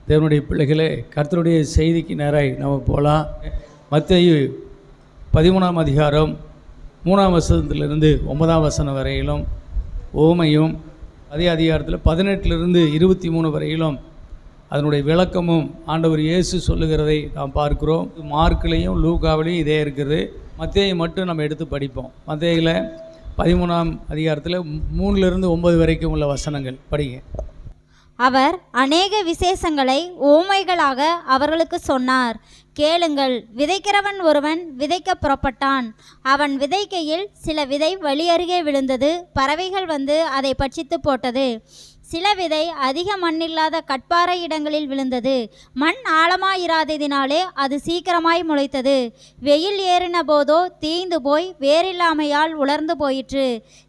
தேவனுடைய பிள்ளைகளே, கர்த்தருடைய செய்திக்கு நேராய் நம்ம போகலாம். மத்தேயு 13ஆம் அதிகாரம் 3ஆம் வசனத்திலிருந்து 9ஆம் வசனம் வரையிலும் ஓமையும், அதே அதிகாரத்தில் 18லிருந்து 23 வரையிலும் அதனுடைய விளக்கமும் ஆண்டவர் இயேசு சொல்லுகிறதை நாம் பார்க்கிறோம். மார்க்கிலையும் லூக்காவிலையும் இதே இருக்குது. மத்தேயு மட்டும் நம்ம எடுத்து படிப்போம். மத்தேயுல 13ஆம் அதிகாரத்தில் 3லிருந்து 9 வரைக்கும் உள்ள வசனங்கள் படிங்க. அவர் அநேக விசேஷங்களை ஓமைகளாக அவர்களுக்கு சொன்னார். கேளுங்கள். விதைக்கிறவன் ஒருவன் விதைக்க புறப்பட்டான். அவன் விதைக்கையில் சில விதை வழியருகே விழுந்தது. பறவைகள் வந்து அதை பட்சித்து போட்டது. சில விதை அதிக மண்ணில்லாத கட்பாறை இடங்களில் விழுந்தது. மண் ஆழமாயிராததினாலே அது சீக்கிரமாய் முளைத்தது. வெயில் ஏறின போதோ தீய்ந்து போய் வேறில்லாமையால் உலர்ந்து போயிற்று.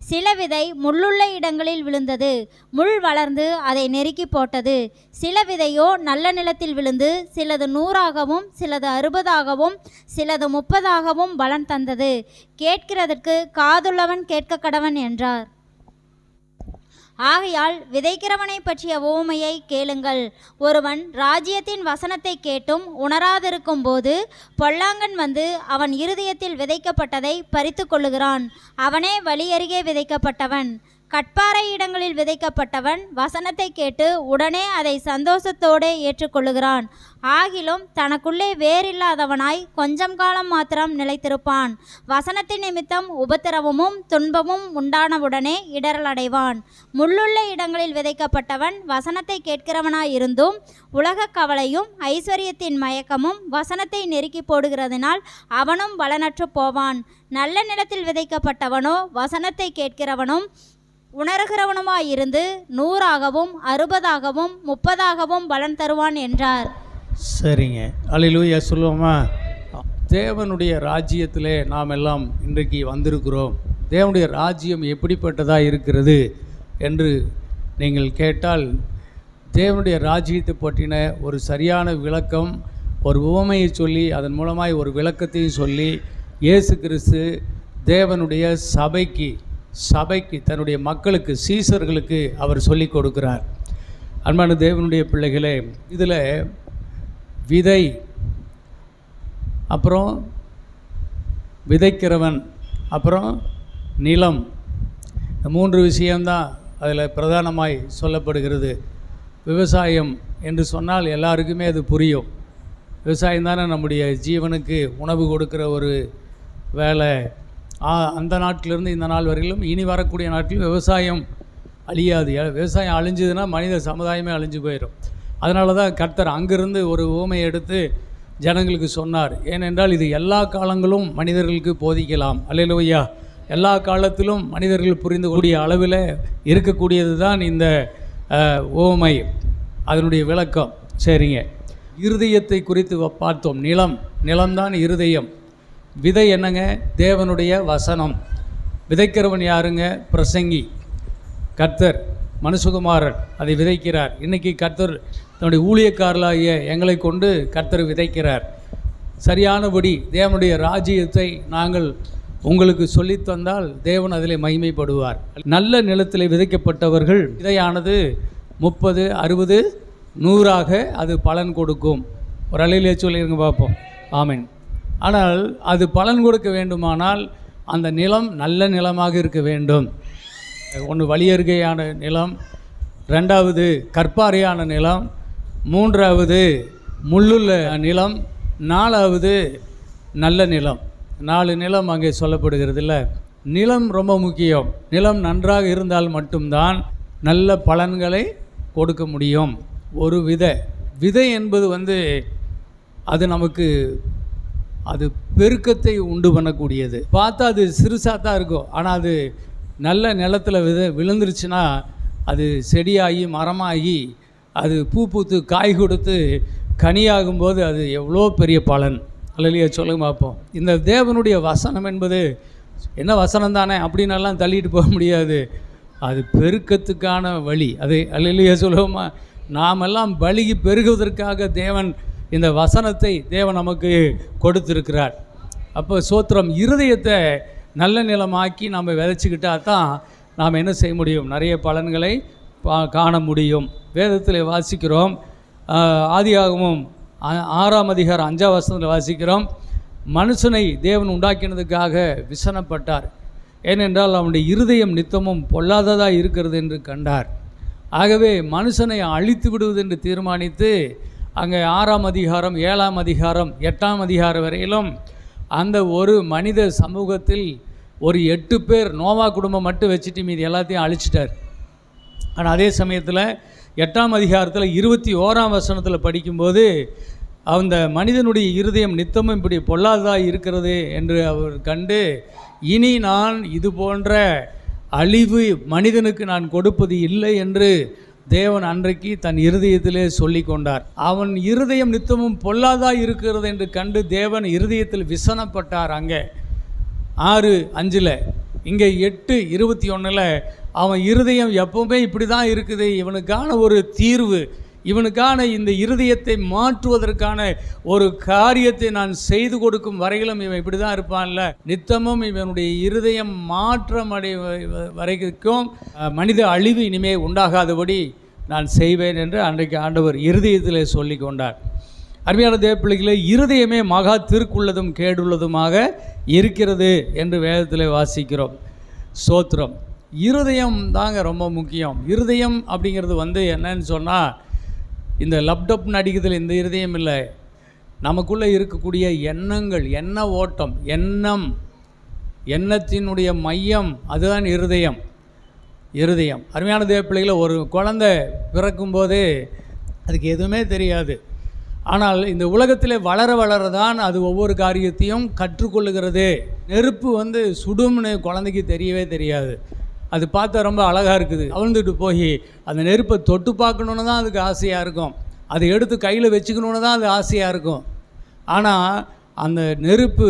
சில விதை முள்ளுள்ள இடங்களில் விழுந்தது. முள் வளர்ந்து அதை நெருக்கி போட்டது. சில விதையோ நல்ல நிலத்தில் விழுந்து சிலது 100ஆகவும் சிலது 60ஆகவும் சிலது 30ஆகவும் பலன் தந்தது. கேட்கிறதற்கு காதுள்ளவன் கேட்க கடவன் என்றார். ஆகையால் விதைக்கிறவனை பற்றிய ஓமையை கேளுங்கள். ஒருவன் ராஜ்யத்தின் வசனத்தை கேட்டும் உணராதிருக்கும் போது பொல்லாங்கன் வந்து அவன் இருதயத்தில் விதைக்கப்பட்டதை பறித்து கொள்ளுகிறான். அவனே வழியருகே விதைக்கப்பட்டவன். கட்பாறை இடங்களில் விதைக்கப்பட்டவன் வசனத்தை கேட்டு உடனே அதை சந்தோஷத்தோடு ஏற்றுக்கொள்ளுகிறான். ஆகிலும் தனக்குள்ளே வேறில்லாதவனாய் கொஞ்சம் காலம் மாத்திரம் நிலைத்திருப்பான். வசனத்தின் நிமித்தம் உபத்திரவமும் துன்பமும் உண்டானவுடனே இடரலடைவான். முள்ளுள்ள இடங்களில் விதைக்கப்பட்டவன் வசனத்தை கேட்கிறவனாயிருந்தும் உலக கவலையும் ஐஸ்வர்யத்தின் மயக்கமும் வசனத்தை நெருக்கி போடுகிறதினால் அவனும் பலனற்று போவான். நல்ல நிலத்தில் விதைக்கப்பட்டவனோ வசனத்தை கேட்கிறவனும் உணர்கிறவனுமாயிருந்து 100ஆகவும் 60ஆகவும் 30ஆகவும் பலன் தருவான் என்றார். சரிங்க, அல்லேலூயா சொல்லுவோமா? தேவனுடைய ராஜ்யத்திலே நாம் எல்லாம் இன்றைக்கு வந்திருக்கிறோம். தேவனுடைய ராஜ்யம் எப்படிப்பட்டதாக இருக்கிறது என்று நீங்கள் கேட்டால், தேவனுடைய ராஜ்யத்தை பற்றின ஒரு சரியான விளக்கம், ஒரு உவமையை சொல்லி அதன் மூலமாய் ஒரு விளக்கத்தையும் சொல்லி இயேசு கிறிஸ்து தேவனுடைய சபைக்கு தன்னுடைய மக்களுக்கு, சீசர்களுக்கு அவர் சொல்லி கொடுக்கிறார். அன்பான தேவனுடைய பிள்ளைகளே, இதில் விதை, அப்புறம் விதைக்கிறவன், அப்புறம் நிலம், இந்த 3 விஷயம்தான் அதில் பிரதானமாய் சொல்லப்படுகிறது. விவசாயம் என்று சொன்னால் எல்லாருக்குமே அது புரியும். விவசாயம் தானே நம்முடைய ஜீவனுக்கு உணவு கொடுக்குற ஒரு வேலை. அந்த நாட்டிலிருந்து இந்த நாள் வரையிலும் இனி வரக்கூடிய நாட்டிலும் விவசாயம் அழியாது. விவசாயம் அழிஞ்சதுன்னா மனித சமுதாயமே அழிஞ்சு போயிடும். அதனால தான் கர்த்தர் அங்கிருந்து ஒரு உவமையை எடுத்து ஜனங்களுக்கு சொன்னார். ஏனென்றால் இது எல்லா காலங்களும் மனிதர்களுக்கு போதிக்கலாம். அல்லேலூயா! எல்லா காலத்திலும் மனிதர்கள் புரிந்து கூடிய அளவில் இருக்கக்கூடியது தான் இந்த உவமை, அதனுடைய விளக்கம். சரிங்க, இருதயத்தை குறித்து பார்த்தோம். நிலம்தான் இருதயம். விதை என்னங்க? தேவனுடைய வசனம். விதைக்கிறவன் யாருங்க? பிரசங்கி, கர்த்தர், மனுஷகுமாரன் அதை விதைக்கிறார். இன்றைக்கி கர்த்தர் தன்னுடைய ஊழியக்காரர்களாகிய எங்களை கொண்டு கர்த்தர் விதைக்கிறார். சரியானபடி தேவனுடைய ராஜ்யத்தை நாங்கள் உங்களுக்கு சொல்லித்தந்தால் தேவன் அதிலே மகிமைப்படுவார். நல்ல நிலத்தில் விதைக்கப்பட்டவர்கள் விதையானது 30, 60, 100ஆக அது பலன் கொடுக்கும். ஒரு அலையிலே சொல்லிருங்க பார்ப்போம். ஆமென். ஆனால் அது பலன் கொடுக்க வேண்டுமானால் அந்த நிலம் நல்ல நிலமாக இருக்க வேண்டும். ஒன்று வழியருகையான நிலம், 2வது கற்பாறையான நிலம், 3வது முள்ளுள்ள நிலம், 4வது நல்ல நிலம். 4 நிலம் அங்கே சொல்லப்படுகிறது இல்லை? நிலம் ரொம்ப முக்கியம். நிலம் நன்றாக இருந்தால் மட்டும்தான் நல்ல பலன்களை கொடுக்க முடியும். ஒரு விதை என்பது அது நமக்கு அது பெருக்கத்தை உண்டு பண்ணக்கூடியது. பார்த்தா அது சிறுசாக தான் இருக்கும். ஆனால் அது நல்ல நிலத்தில் விழுந்துருச்சுன்னா அது செடியாகி மரமாகி அது பூ பூத்து காய் கொடுத்து கனியாகும்போது அது எவ்வளோ பெரிய பலன். அல்லேலூயா சொல்லுங்க பார்ப்போம். இந்த தேவனுடைய வசனம் என்பது என்ன வசனம் தானே அப்படின்னெல்லாம் தள்ளிட்டு போக முடியாது. அது பெருக்கத்துக்கான வழி. அது அல்லேலூயா சொல்லுவோமா? நாமெல்லாம் பலுகி பெருகுவதற்காக தேவன் இந்த வசனத்தை தேவன் நமக்கு கொடுத்திருக்கிறார். அப்போ சோத்திரம், இருதயத்தை நல்ல நிலமாக்கி நம்ம விதைச்சிக்கிட்டா தான் நாம் என்ன செய்ய முடியும்? நிறைய பலன்களை காண முடியும். வேதத்தில் வாசிக்கிறோம், ஆதியாகமம் 6ஆம் அதிகாரம் 5ஆம் வசனத்தில் வாசிக்கிறோம், மனுஷனை தேவன் உண்டாக்கினதுக்காக விசனப்பட்டார், ஏனென்றால் அவனுடைய இருதயம் நித்தமும் பொல்லாததாக இருக்கிறது என்று கண்டார். ஆகவே மனுஷனை அழித்து விடுவது என்று தீர்மானித்து அங்கே 6ஆம் அதிகாரம் 7ஆம் அதிகாரம் 8ஆம் அதிகாரம் வரையிலும் அந்த ஒரு மனித சமூகத்தில் ஒரு 8 பேர் நோவா குடும்பம் மட்டும் வச்சுட்டு மீது எல்லாத்தையும் அழிச்சிட்டார். ஆனால் அதே சமயத்தில் 8ஆம் அதிகாரத்தில் 21ஆம் வசனத்தில் படிக்கும்போது அந்த மனிதனுடைய இருதயம் நித்தமும் இப்படி பொல்லாததாக இருக்கிறது என்று அவர் கண்டு, இனி நான் இது போன்ற அழிவு மனிதனுக்கு நான் கொடுப்பது இல்லை என்று தேவன் அன்றைக்கு தன் இருதயத்திலே சொல்லி கொண்டார். அவன் இருதயம் நித்தமும் பொல்லாததாக இருக்கிறது என்று கண்டு தேவன் இருதயத்தில் விசனப்பட்டார். அங்கே 6:5, இங்கே 8:21 அவன் இருதயம் எப்பவுமே இப்படி தான் இருக்குது, இவனுக்கான ஒரு தீர்வு, இவனுக்கான இந்த இருதயத்தை மாற்றுவதற்கான ஒரு காரியத்தை நான் செய்து கொடுக்கும் வரையிலும் இவன் இப்படி தான் இருப்பான்ல, நித்தமும் இவனுடைய இருதயம் மாற்றம் வரைக்கும் மனித அழிவு இனிமே உண்டாகாதபடி நான் செய்வேன் என்று அன்றைக்கு ஆண்டவர் இருதயத்திலே சொல்லி கொண்டார். அருமையான தேவப்பிள்ளைகளே, இருதயமே மகா திருக்குள்ளதும் கேடுள்ளதுமாக இருக்கிறது என்று வேதத்தில் வாசிக்கிறோம். ஸ்தோத்திரம். இருதயம் தாங்க ரொம்ப முக்கியம். இருதயம் அப்படிங்கிறது என்னன்னு சொன்னால், இந்த லேப்டாப்னு அடிக்கிறதுல இந்த இருதயம் இல்லை, நமக்குள்ளே இருக்கக்கூடிய எண்ணங்கள், எண்ண ஓட்டம், எண்ணத்தினுடைய மையம், அதுதான் இருதயம். அருமையான தேவப்பிள்ளைகளை, ஒரு குழந்தை பிறக்கும்போதே அதுக்கு எதுவுமே தெரியாது. ஆனால் இந்த உலகத்தில் வளர வளர தான் அது ஒவ்வொரு காரியத்தையும் கற்றுக்கொள்ளுகிறது. நெருப்பு சுடும்னு குழந்தைக்கு தெரியவே தெரியாது. அது பார்த்தா ரொம்ப அழகாக இருக்குது, அவிழ்ந்துட்டு போய் அந்த நெருப்பை தொட்டு பார்க்கணுன்னு தான் அதுக்கு ஆசையாக இருக்கும், அதை எடுத்து கையில் வச்சுக்கணுன்னு தான் அது ஆசையாக இருக்கும். ஆனால் அந்த நெருப்பு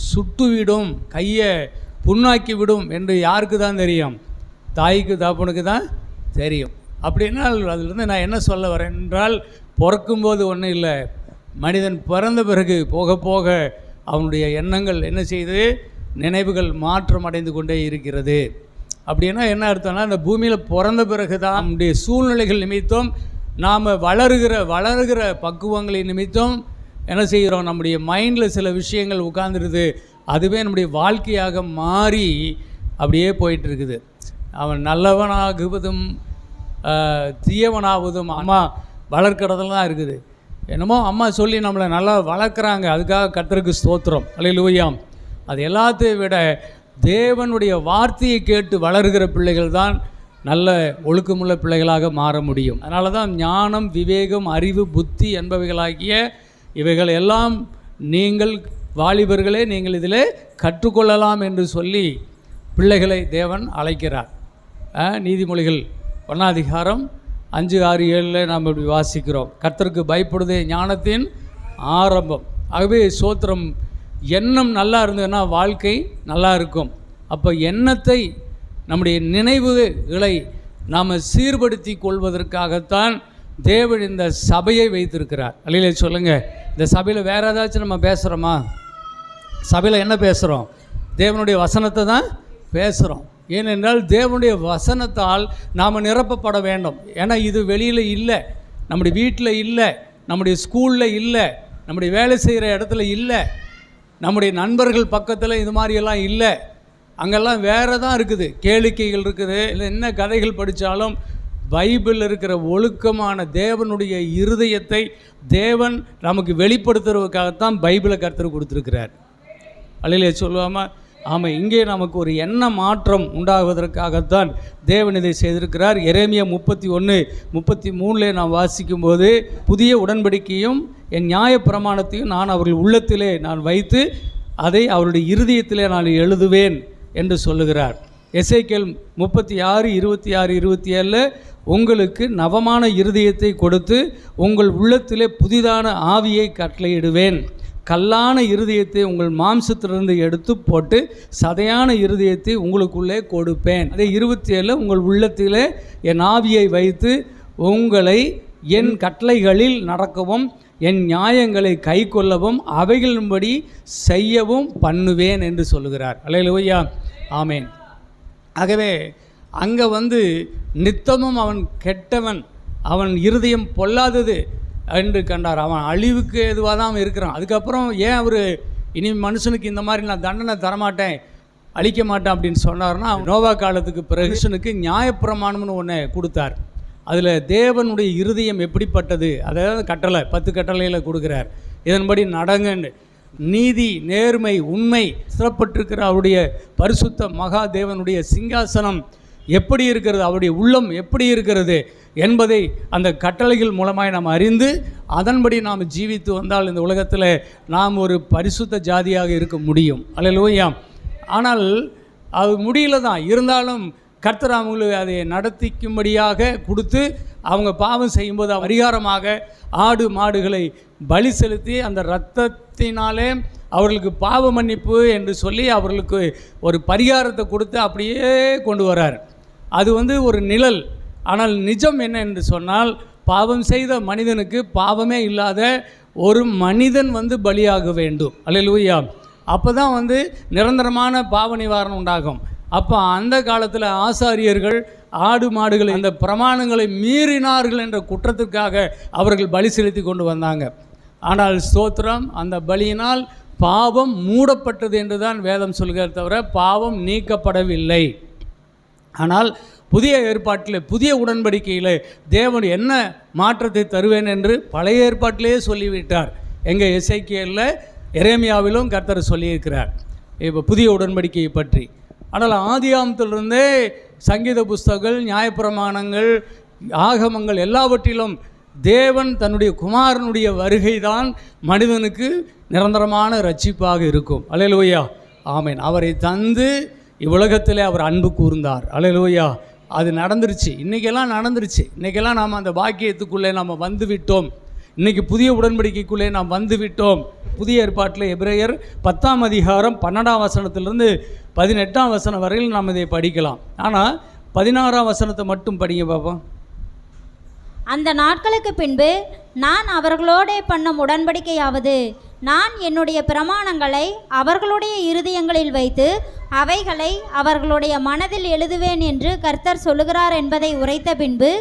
சுட்டுவிடும், கையை புண்ணாக்கி விடும் என்று யாருக்கு தான் தெரியும்? தாய்க்கு தாப்பனுக்கு தான் தெரியும். அப்படின்னா அதிலிருந்து நான் என்ன சொல்ல வரேன் என்றால், பிறக்கும்போது ஒன்றும் இல்லை, மனிதன் பிறந்த பிறகு போக போக அவனுடைய எண்ணங்கள் என்ன செய்து, நினைவுகள் மாற்றம் அடைந்து கொண்டே இருக்கிறது. அப்படின்னா என்ன அர்த்தம்னா, இந்த பூமியில் பிறந்த பிறகு தான் நம்முடைய சூழ்நிலைகள் நிமித்தம் நாம் வளருகிற பக்குவங்களை நிமித்தம் என்ன செய்கிறோம், நம்முடைய மைண்டில் சில விஷயங்கள் உட்கார்ந்துருது, அதுவே நம்முடைய வாழ்க்கையாக மாறி அப்படியே போயிட்டுருக்குது. அவன் நல்லவனாகுவதும் தீயவனாவதும் அம்மா வளர்க்குறதுல தான் இருக்குது. என்னமோ அம்மா சொல்லி நம்மளை நல்லா வளர்க்குறாங்க, அதுக்காக கர்த்தருக்கு ஸ்தோத்திரம், அல்லேலூயா. அது எல்லாத்தையும் விட தேவனுடைய வார்த்தையை கேட்டு வளர்கிற பிள்ளைகள் தான் நல்ல ஒழுக்கமுள்ள பிள்ளைகளாக மாற முடியும். அதனால தான் ஞானம், விவேகம், அறிவு, புத்தி என்பவைகளாகிய இவைகள் எல்லாம் நீங்கள் வாலிபர்களே நீங்கள் இதில் கற்றுக்கொள்ளலாம் என்று சொல்லி பிள்ளைகளை தேவன் அழைக்கிறார். நீதிமொழிகள் 1ஆம் அதிகாரம் 5, 6, 7 நாம் இப்படி வாசிக்கிறோம், கர்த்தருக்கு பயப்படுதே ஞானத்தின் ஆரம்பம். ஆகவே சோத்திரம், எண்ணம் நல்லா இருந்ததுன்னா வாழ்க்கை நல்லா இருக்கும். அப்போ எண்ணத்தை, நம்முடைய நினைவுகளை நாம் சீர்படுத்தி கொள்வதற்காகத்தான் தேவன் இந்த சபையை வைத்திருக்கிறார். அல்லையிலே சொல்லுங்கள். இந்த சபையில் வேறு ஏதாச்சும் நம்ம பேசுகிறோமா? சபையில் என்ன பேசுகிறோம்? தேவனுடைய வசனத்தை தான் பேசுகிறோம். ஏனென்றால் தேவனுடைய வசனத்தால் நாம் நிரப்பப்பட வேண்டும். ஏன்னா இது வெளியில் இல்லை, நம்முடைய வீட்டில் இல்லை, நம்முடைய ஸ்கூலில் இல்லை, நம்முடைய வேலை செய்கிற இடத்துல இல்லை, நம்முடைய நண்பர்கள் பக்கத்தில் இது மாதிரியெல்லாம் இல்லை. அங்கெல்லாம் வேறு தான் இருக்குது, கேளிக்கைகள் இருக்குது, இல்லை என்ன கதைகள் படித்தாலும் பைபிளில் இருக்கிற ஒழுக்கமான தேவனுடைய இருதயத்தை தேவன் நமக்கு வெளிப்படுத்துறதுக்காகத்தான் பைபிளை கர்த்தர் கொடுத்துருக்கிறார். அல்லையிலே சொல்லுவாமா? ஆமாம், இங்கே நமக்கு ஒரு எண்ண மாற்றம் உண்டாகுவதற்காகத்தான் தேவன் இதை செய்திருக்கிறார். எரேமியா 31:33 நாம் வாசிக்கும்போது, புதிய உடன்படிக்கையும் என் நியாய பிரமாணத்தையும் நான் அவர்கள் உள்ளத்திலே நான் வைத்து அதை அவருடைய இருதயத்திலே நான் எழுதுவேன் என்று சொல்லுகிறார். எசேக்கியேல் 36:26-27 உங்களுக்கு நவமான இருதயத்தை கொடுத்து உங்கள் உள்ளத்திலே புதிதான ஆவியை கட்டளையிடுவேன், கல்லான இருதயத்தை உங்கள் மாம்சத்திலிருந்து எடுத்து போட்டு சதையான இருதயத்தை உங்களுக்குள்ளே கொடுப்பேன். அதே 27 உங்கள் உள்ளத்திலே என் ஆவியை வைத்து உங்களை என் கட்டளைகளில் நடக்கவும் என் நியாயங்களை கை கொள்ளவும் அவைகளின்படி செய்யவும் பண்ணுவேன் என்று சொல்லுகிறார். அல்லேலூயா, ஆமேன். ஆகவே அங்கே நித்தமும் அவன் கெட்டவன், அவன் இருதயம் பொல்லாதது, என்று கண்டார். அவன் அழிவுக்கு எதுவாக தான் அவன் இருக்கிறான். அதுக்கப்புறம் ஏன் அவர் இனி மனுஷனுக்கு இந்த மாதிரி நான் தண்டனை தரமாட்டேன், அழிக்க மாட்டேன் அப்படின்னு சொன்னார்னா, நோவா காலத்துக்கு பிறகு மனுஷனுக்கு நியாயப்பிரமாணம்னு ஒன்று கொடுத்தார். அதில் தேவனுடைய இருதயம் எப்படிப்பட்டது, அதாவது கட்டளை 10 கட்டளையில் கொடுக்குறார். இதன்படி நடங்கன்னு. நீதி, நேர்மை, உண்மை சிறப்பட்டிருக்கிற அவருடைய பரிசுத்த மகா தேவனுடைய சிங்காசனம் எப்படி இருக்கிறது, அவருடைய உள்ளம் எப்படி இருக்கிறது என்பதை அந்த கட்டளைகள் மூலமாய் நாம் அறிந்து அதன்படி நாம் ஜீவித்து வந்தால் இந்த உலகத்தில் நாம் ஒரு பரிசுத்த ஜாதியாக இருக்க முடியும். அல்லேலூயா. ஆனால் அது முடியல தான். இருந்தாலும் கர்த்தர் அவங்களுக்கு அதை நடத்திக்கும்படியாக கொடுத்து அவங்க பாவம் செய்யும்போது பரிகாரமாக ஆடு மாடுகளை பலி செலுத்தி அந்த இரத்தத்தினாலே அவர்களுக்கு பாவ மன்னிப்பு என்று சொல்லி அவர்களுக்கு ஒரு பரிகாரத்தை கொடுத்து அப்படியே கொண்டு வரார். அது ஒரு நிழல். ஆனால் நிஜம் என்ன என்று சொன்னால், பாவம் செய்த மனிதனுக்கு பாவமே இல்லாத ஒரு மனிதன் பலியாக வேண்டும். அல்லேலூயா. அப்போ தான் நிரந்தரமான பாவ நிவாரணம் உண்டாகும். அப்போ அந்த காலத்தில் ஆசாரியர்கள் ஆடு மாடுகளை அந்த பிரமாணங்களை மீறினார்கள் என்ற குற்றத்திற்காக அவர்கள் பலி செலுத்தி கொண்டு வந்தாங்க. ஆனால் ஸ்தோத்திரம், அந்த பலியினால் பாவம் மூடப்பட்டது என்று தான் வேதம் சொல்கிற தவிர பாவம் நீக்கப்படவில்லை. ஆனால் புதிய ஏற்பாட்டில் புதிய உடன்படிக்கையில் தேவன் என்ன மாற்றத்தை தருவேன் என்று பழைய ஏற்பாட்டிலேயே சொல்லிவிட்டார். எங்கள் எசேக்கியேலில் எரேமியாவிலும் கர்த்தர் சொல்லியிருக்கிறார் இப்போ புதிய உடன்படிக்கையை பற்றி. ஆனால் ஆதியாகமத்திலிருந்தே சங்கீத புஸ்தகங்கள், நியாயப்பிரமாணங்கள், ஆகமங்கள் எல்லாவற்றிலும் தேவன் தன்னுடைய குமாரனுடைய வருகை தான் மனிதனுக்கு நிரந்தரமான ரட்சிப்பாக இருக்கும். அல்லேலூயா. ஆமேன். அவரை தந்து இவ்வுலகத்தில் அவர் அன்பு கூர்ந்தார். அல்லேலூயா. அது நடந்துருச்சு. இன்றைக்கெல்லாம் நடந்துருச்சு. இன்றைக்கெல்லாம் நாம் அந்த பாக்கியத்துக்குள்ளே நாம் வந்து விட்டோம். இன்றைக்கி புதிய உடன்படிக்கைக்குள்ளே நாம் வந்து விட்டோம். புதிய ஏற்பாட்டில் எபிரேயர் 10ஆம் அதிகாரம் 12ஆம் வசனத்திலிருந்து 18ஆம் வசனம் வரையில் நாம் இதை படிக்கலாம். ஆனால் 16ஆம் வசனத்தை மட்டும் படிங்க பார்ப்போம். அந்த நாட்களுக்கு பின்பு நான் அவர்களோடே பண்ணும் உடன்படிக்கையாவது, நான் என்னுடைய பிரமாணங்களை அவர்களுடைய இருதயங்களில் வைத்து அவைகளை அவர்களுடைய மனதில் எழுதுவேன் என்று கர்த்தர் சொல்லுகிறார் என்பதை உரைத்த பின்பு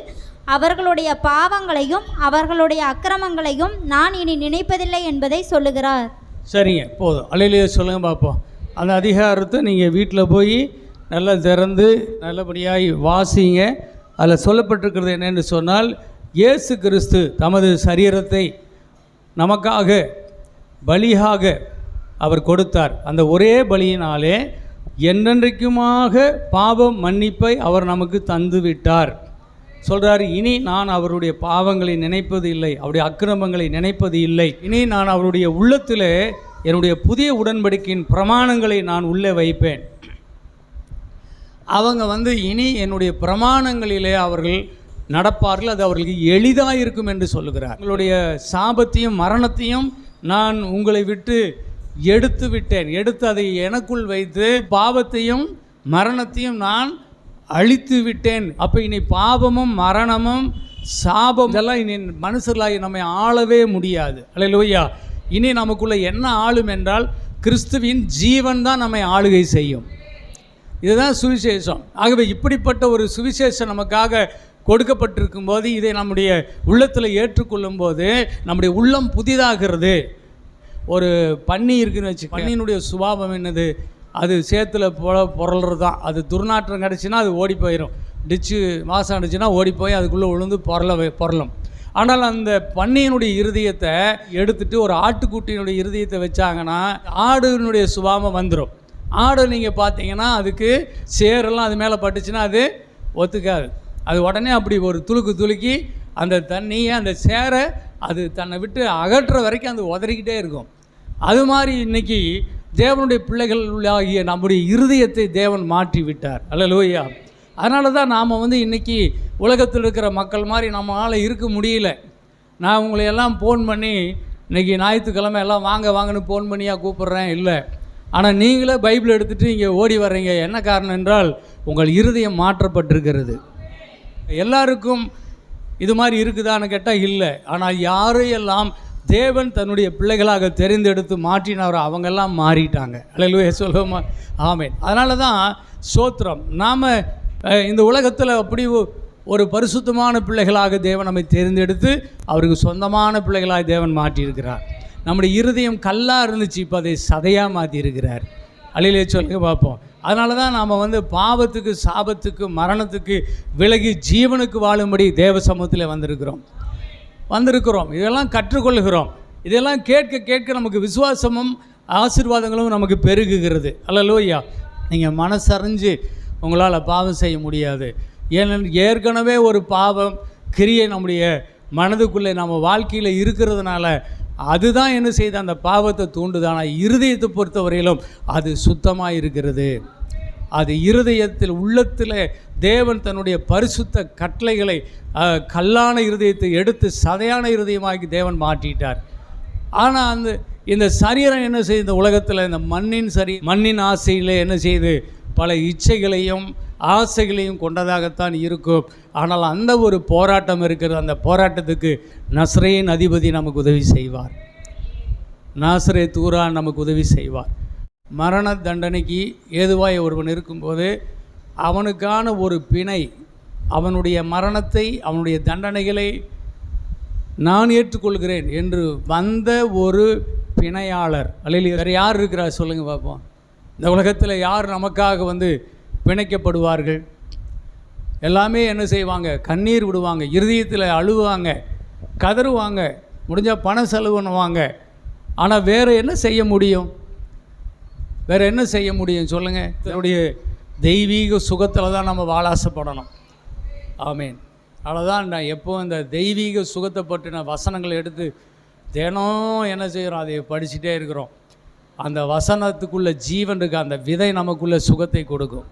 அவர்களுடைய பாவங்களையும் அவர்களுடைய அக்கிரமங்களையும் நான் இனி நினைப்பதில்லை என்பதை சொல்லுகிறார். சரிங்க, போதும். அல்லேலூயா சொல்லுங்க பார்ப்போம். அந்த அதிகாரத்தை நீங்கள் வீட்டில் போய் நல்லா திறந்து நல்லபடியாய் வாசிங்க. அதில் சொல்லப்பட்டிருக்கிறது என்னென்று சொன்னால், இயேசு கிறிஸ்து தமது சரீரத்தை நமக்காக பலியாக அவர் கொடுத்தார். அந்த ஒரே பலியினாலே என்றென்றைக்குமாக பாவ மன்னிப்பை அவர் நமக்கு தந்து விட்டார். சொல்கிறார், இனி நான் அவருடைய பாவங்களை நினைப்பது இல்லை, அவருடைய அக்கிரமங்களை நினைப்பது இல்லை. இனி நான் அவருடைய உள்ளத்தில் என்னுடைய புதிய உடன்படிக்கையின் பிரமாணங்களை நான் உள்ளே வைப்பேன். அவங்க இனி என்னுடைய பிரமாணங்களிலே அவர்கள் நடப்பார்கள். அது அவர்களுக்கு எளிதாக இருக்கும் என்று சொல்லுகிறார். உங்களுடைய சாபத்தையும் மரணத்தையும் நான் உங்களை விட்டு எடுத்து விட்டேன். எடுத்து அதை எனக்குள் வைத்து பாவத்தையும் மரணத்தையும் நான் அழித்து விட்டேன். அப்போ இனி பாவமும் மரணமும் சாபம் இதெல்லாம் இனி மனுஷர்களாகி நம்மை ஆளவே முடியாது. அல்லேலூயா. இனி நமக்குள்ள என்ன ஆளும் என்றால் கிறிஸ்துவின் ஜீவன் தான் நம்மை ஆளுகை செய்யும். இதுதான் சுவிசேஷம். ஆகவே இப்படிப்பட்ட ஒரு சுவிசேஷம் நமக்காக கொடுக்கப்பட்டிருக்கும் போது இதை நம்முடைய உள்ளத்தில் ஏற்றுக்கொள்ளும் போது நம்முடைய உள்ளம் புதிதாகிறது. ஒரு பன்னி இருக்குதுன்னு வச்சு, பன்னியினுடைய சுபாவம் என்னது? அது சேத்துல புரள்றது தான். அது துர்நாற்றம் கிடச்சின்னா அது ஓடி போயிடும். டிச்சு வாசம் அடிச்சுன்னா ஓடி போய் அதுக்குள்ளே விழுந்து புரளும். ஆனால் அந்த பன்னியினுடைய இருதயத்தை எடுத்துட்டு ஒரு ஆட்டுக்குட்டியினுடைய இருதயத்தை வச்சாங்கன்னா ஆடுனுடைய சுபாவம் வந்துடும். ஆடு நீங்கள் பார்த்தீங்கன்னா அதுக்கு சேரெல்லாம் அது மேலே பட்டுச்சுன்னா அது ஒத்துக்காது. அது உடனே அப்படி ஒரு துளுக்கி அந்த தண்ணியை அந்த சேரை அது தன்னை விட்டு அகற்ற வரைக்கும் அது உதறிக்கிட்டே இருக்கும். அது மாதிரி இன்றைக்கி தேவனுடைய பிள்ளைகள் ஆகிய நம்முடைய இருதயத்தை தேவன் மாற்றி விட்டார். அல்லேலூயா. அதனால தான் நாம் இன்றைக்கி உலகத்தில் இருக்கிற மக்கள் மாதிரி நம்மளால் இருக்க முடியல. நான் உங்களை எல்லாம் ஃபோன் பண்ணி இன்றைக்கி ஞாயிற்றுக்கிழமை எல்லாம் வாங்கன்னு ஃபோன் பண்ணியாக கூப்பிட்றேன் இல்லை. ஆனால் நீங்களே பைபிள் எடுத்துகிட்டு இங்கே ஓடி வர்றீங்க. என்ன காரணம் என்றால் உங்கள் இருதயம் மாற்றப்பட்டிருக்கிறது. எல்லாருக்கும் இது மாதிரி இருக்குதான்னு கேட்டால் இல்லை. ஆனால் யாரையெல்லாம் தேவன் தன்னுடைய பிள்ளைகளாக தெரிந்தெடுத்து மாற்றினாரோ அவங்கெல்லாம் மாறிட்டாங்க. அல்லேலூயா சொல்லுவோமா? ஆமென். அதனால தான் ஸ்தோத்திரம். நாம் இந்த உலகத்தில் அப்படி ஒரு பரிசுத்தமான பிள்ளைகளாக தேவன் நம்மை தேர்ந்தெடுத்து அவருக்கு சொந்தமான பிள்ளைகளாக தேவன் மாற்றியிருக்கிறார். நம்முடைய இருதயம் கல்லாக இருந்துச்சு, இப்போ அதை சதையாக மாற்றியிருக்கிறார். அல்லேலூயா சொல்லுங்க பார்ப்போம். அதனால தான் நாம் பாவத்துக்கு, சாபத்துக்கு, மரணத்துக்கு விலகி ஜீவனுக்கு வாழும்படி தேவ சமூகத்தில் வந்திருக்கிறோம். இதெல்லாம் கற்றுக்கொள்கிறோம். இதெல்லாம் கேட்க கேட்க நமக்கு விசுவாசமும் ஆசீர்வாதங்களும் நமக்கு பெருகுகிறது. அல்லேலூயா. நீங்கள் மனசறிஞ்சு உங்களால் பாவம் செய்ய முடியாது. ஏற்கனவே ஒரு பாவம் கிரியை நம்முடைய மனதுக்குள்ளே நம்ம வாழ்க்கையில் இருக்கிறதுனால அதுதான் என்ன செய்து அந்த பாவத்தை தூண்டுதானா. இருதயத்தை பொறுத்தவரையிலும் அது சுத்தமாக இருக்கிறது. அது இருதயத்தில் உள்ளத்தில் தேவன் தன்னுடைய பரிசுத்த கட்டளைகளை கல்லான இருதயத்தை எடுத்து சதையான இருதயமாக்கி தேவன் மாற்றிட்டார். ஆனால் இந்த சரீரம் என்ன செய்யுது, இந்த உலகத்தில் இந்த மண்ணின் ஆசையில் என்ன செய்து பல இச்சைகளையும் ஆசைகளையும் கொண்டதாகத்தான் இருக்கும். ஆனால் அந்த ஒரு போராட்டம் இருக்கிறது. அந்த போராட்டத்துக்கு நசரேயின் அதிபதி நமக்கு உதவி செய்வார். நாசரேத் ஊரான் நமக்கு உதவி செய்வார். மரண தண்டனைக்கு ஏதுவாய் ஒருவன் இருக்கும்போது அவனுக்கான ஒரு பிணை, அவனுடைய மரணத்தை, அவனுடைய தண்டனைகளை நான் ஏற்றுக்கொள்கிறேன் என்று வந்த ஒரு பிணையாளர். அல்லேலூயா. வேறு யார் இருக்கிறார் சொல்லுங்கள் பார்ப்போம். இந்த உலகத்தில் யார் நமக்காக பிணைக்கப்படுவார்கள்? எல்லாமே என்ன செய்வாங்க, கண்ணீர் விடுவாங்க, இருதயத்தில் அழுவாங்க, கதறுவாங்க, முடிஞ்சால் பண செலவு பண்ணுவாங்க. ஆனால் வேறு என்ன செய்ய முடியும்? வேறு என்ன செய்ய முடியும் சொல்லுங்கள்? என்னுடைய தெய்வீக சுகத்தில் தான் நம்ம வாழ ஆசைப்படணும். ஆமேன். அவ்வளோதான். நான் எப்போ இந்த தெய்வீக சுகத்தை பற்றின வசனங்களை எடுத்து தினம் என்ன செய்கிறோம், அதை படிச்சுட்டே இருக்கிறோம். அந்த வசனத்துக்குள்ளே ஜீவன் இருக்க அந்த விதை நமக்குள்ளே சுகத்தை கொடுக்கும்.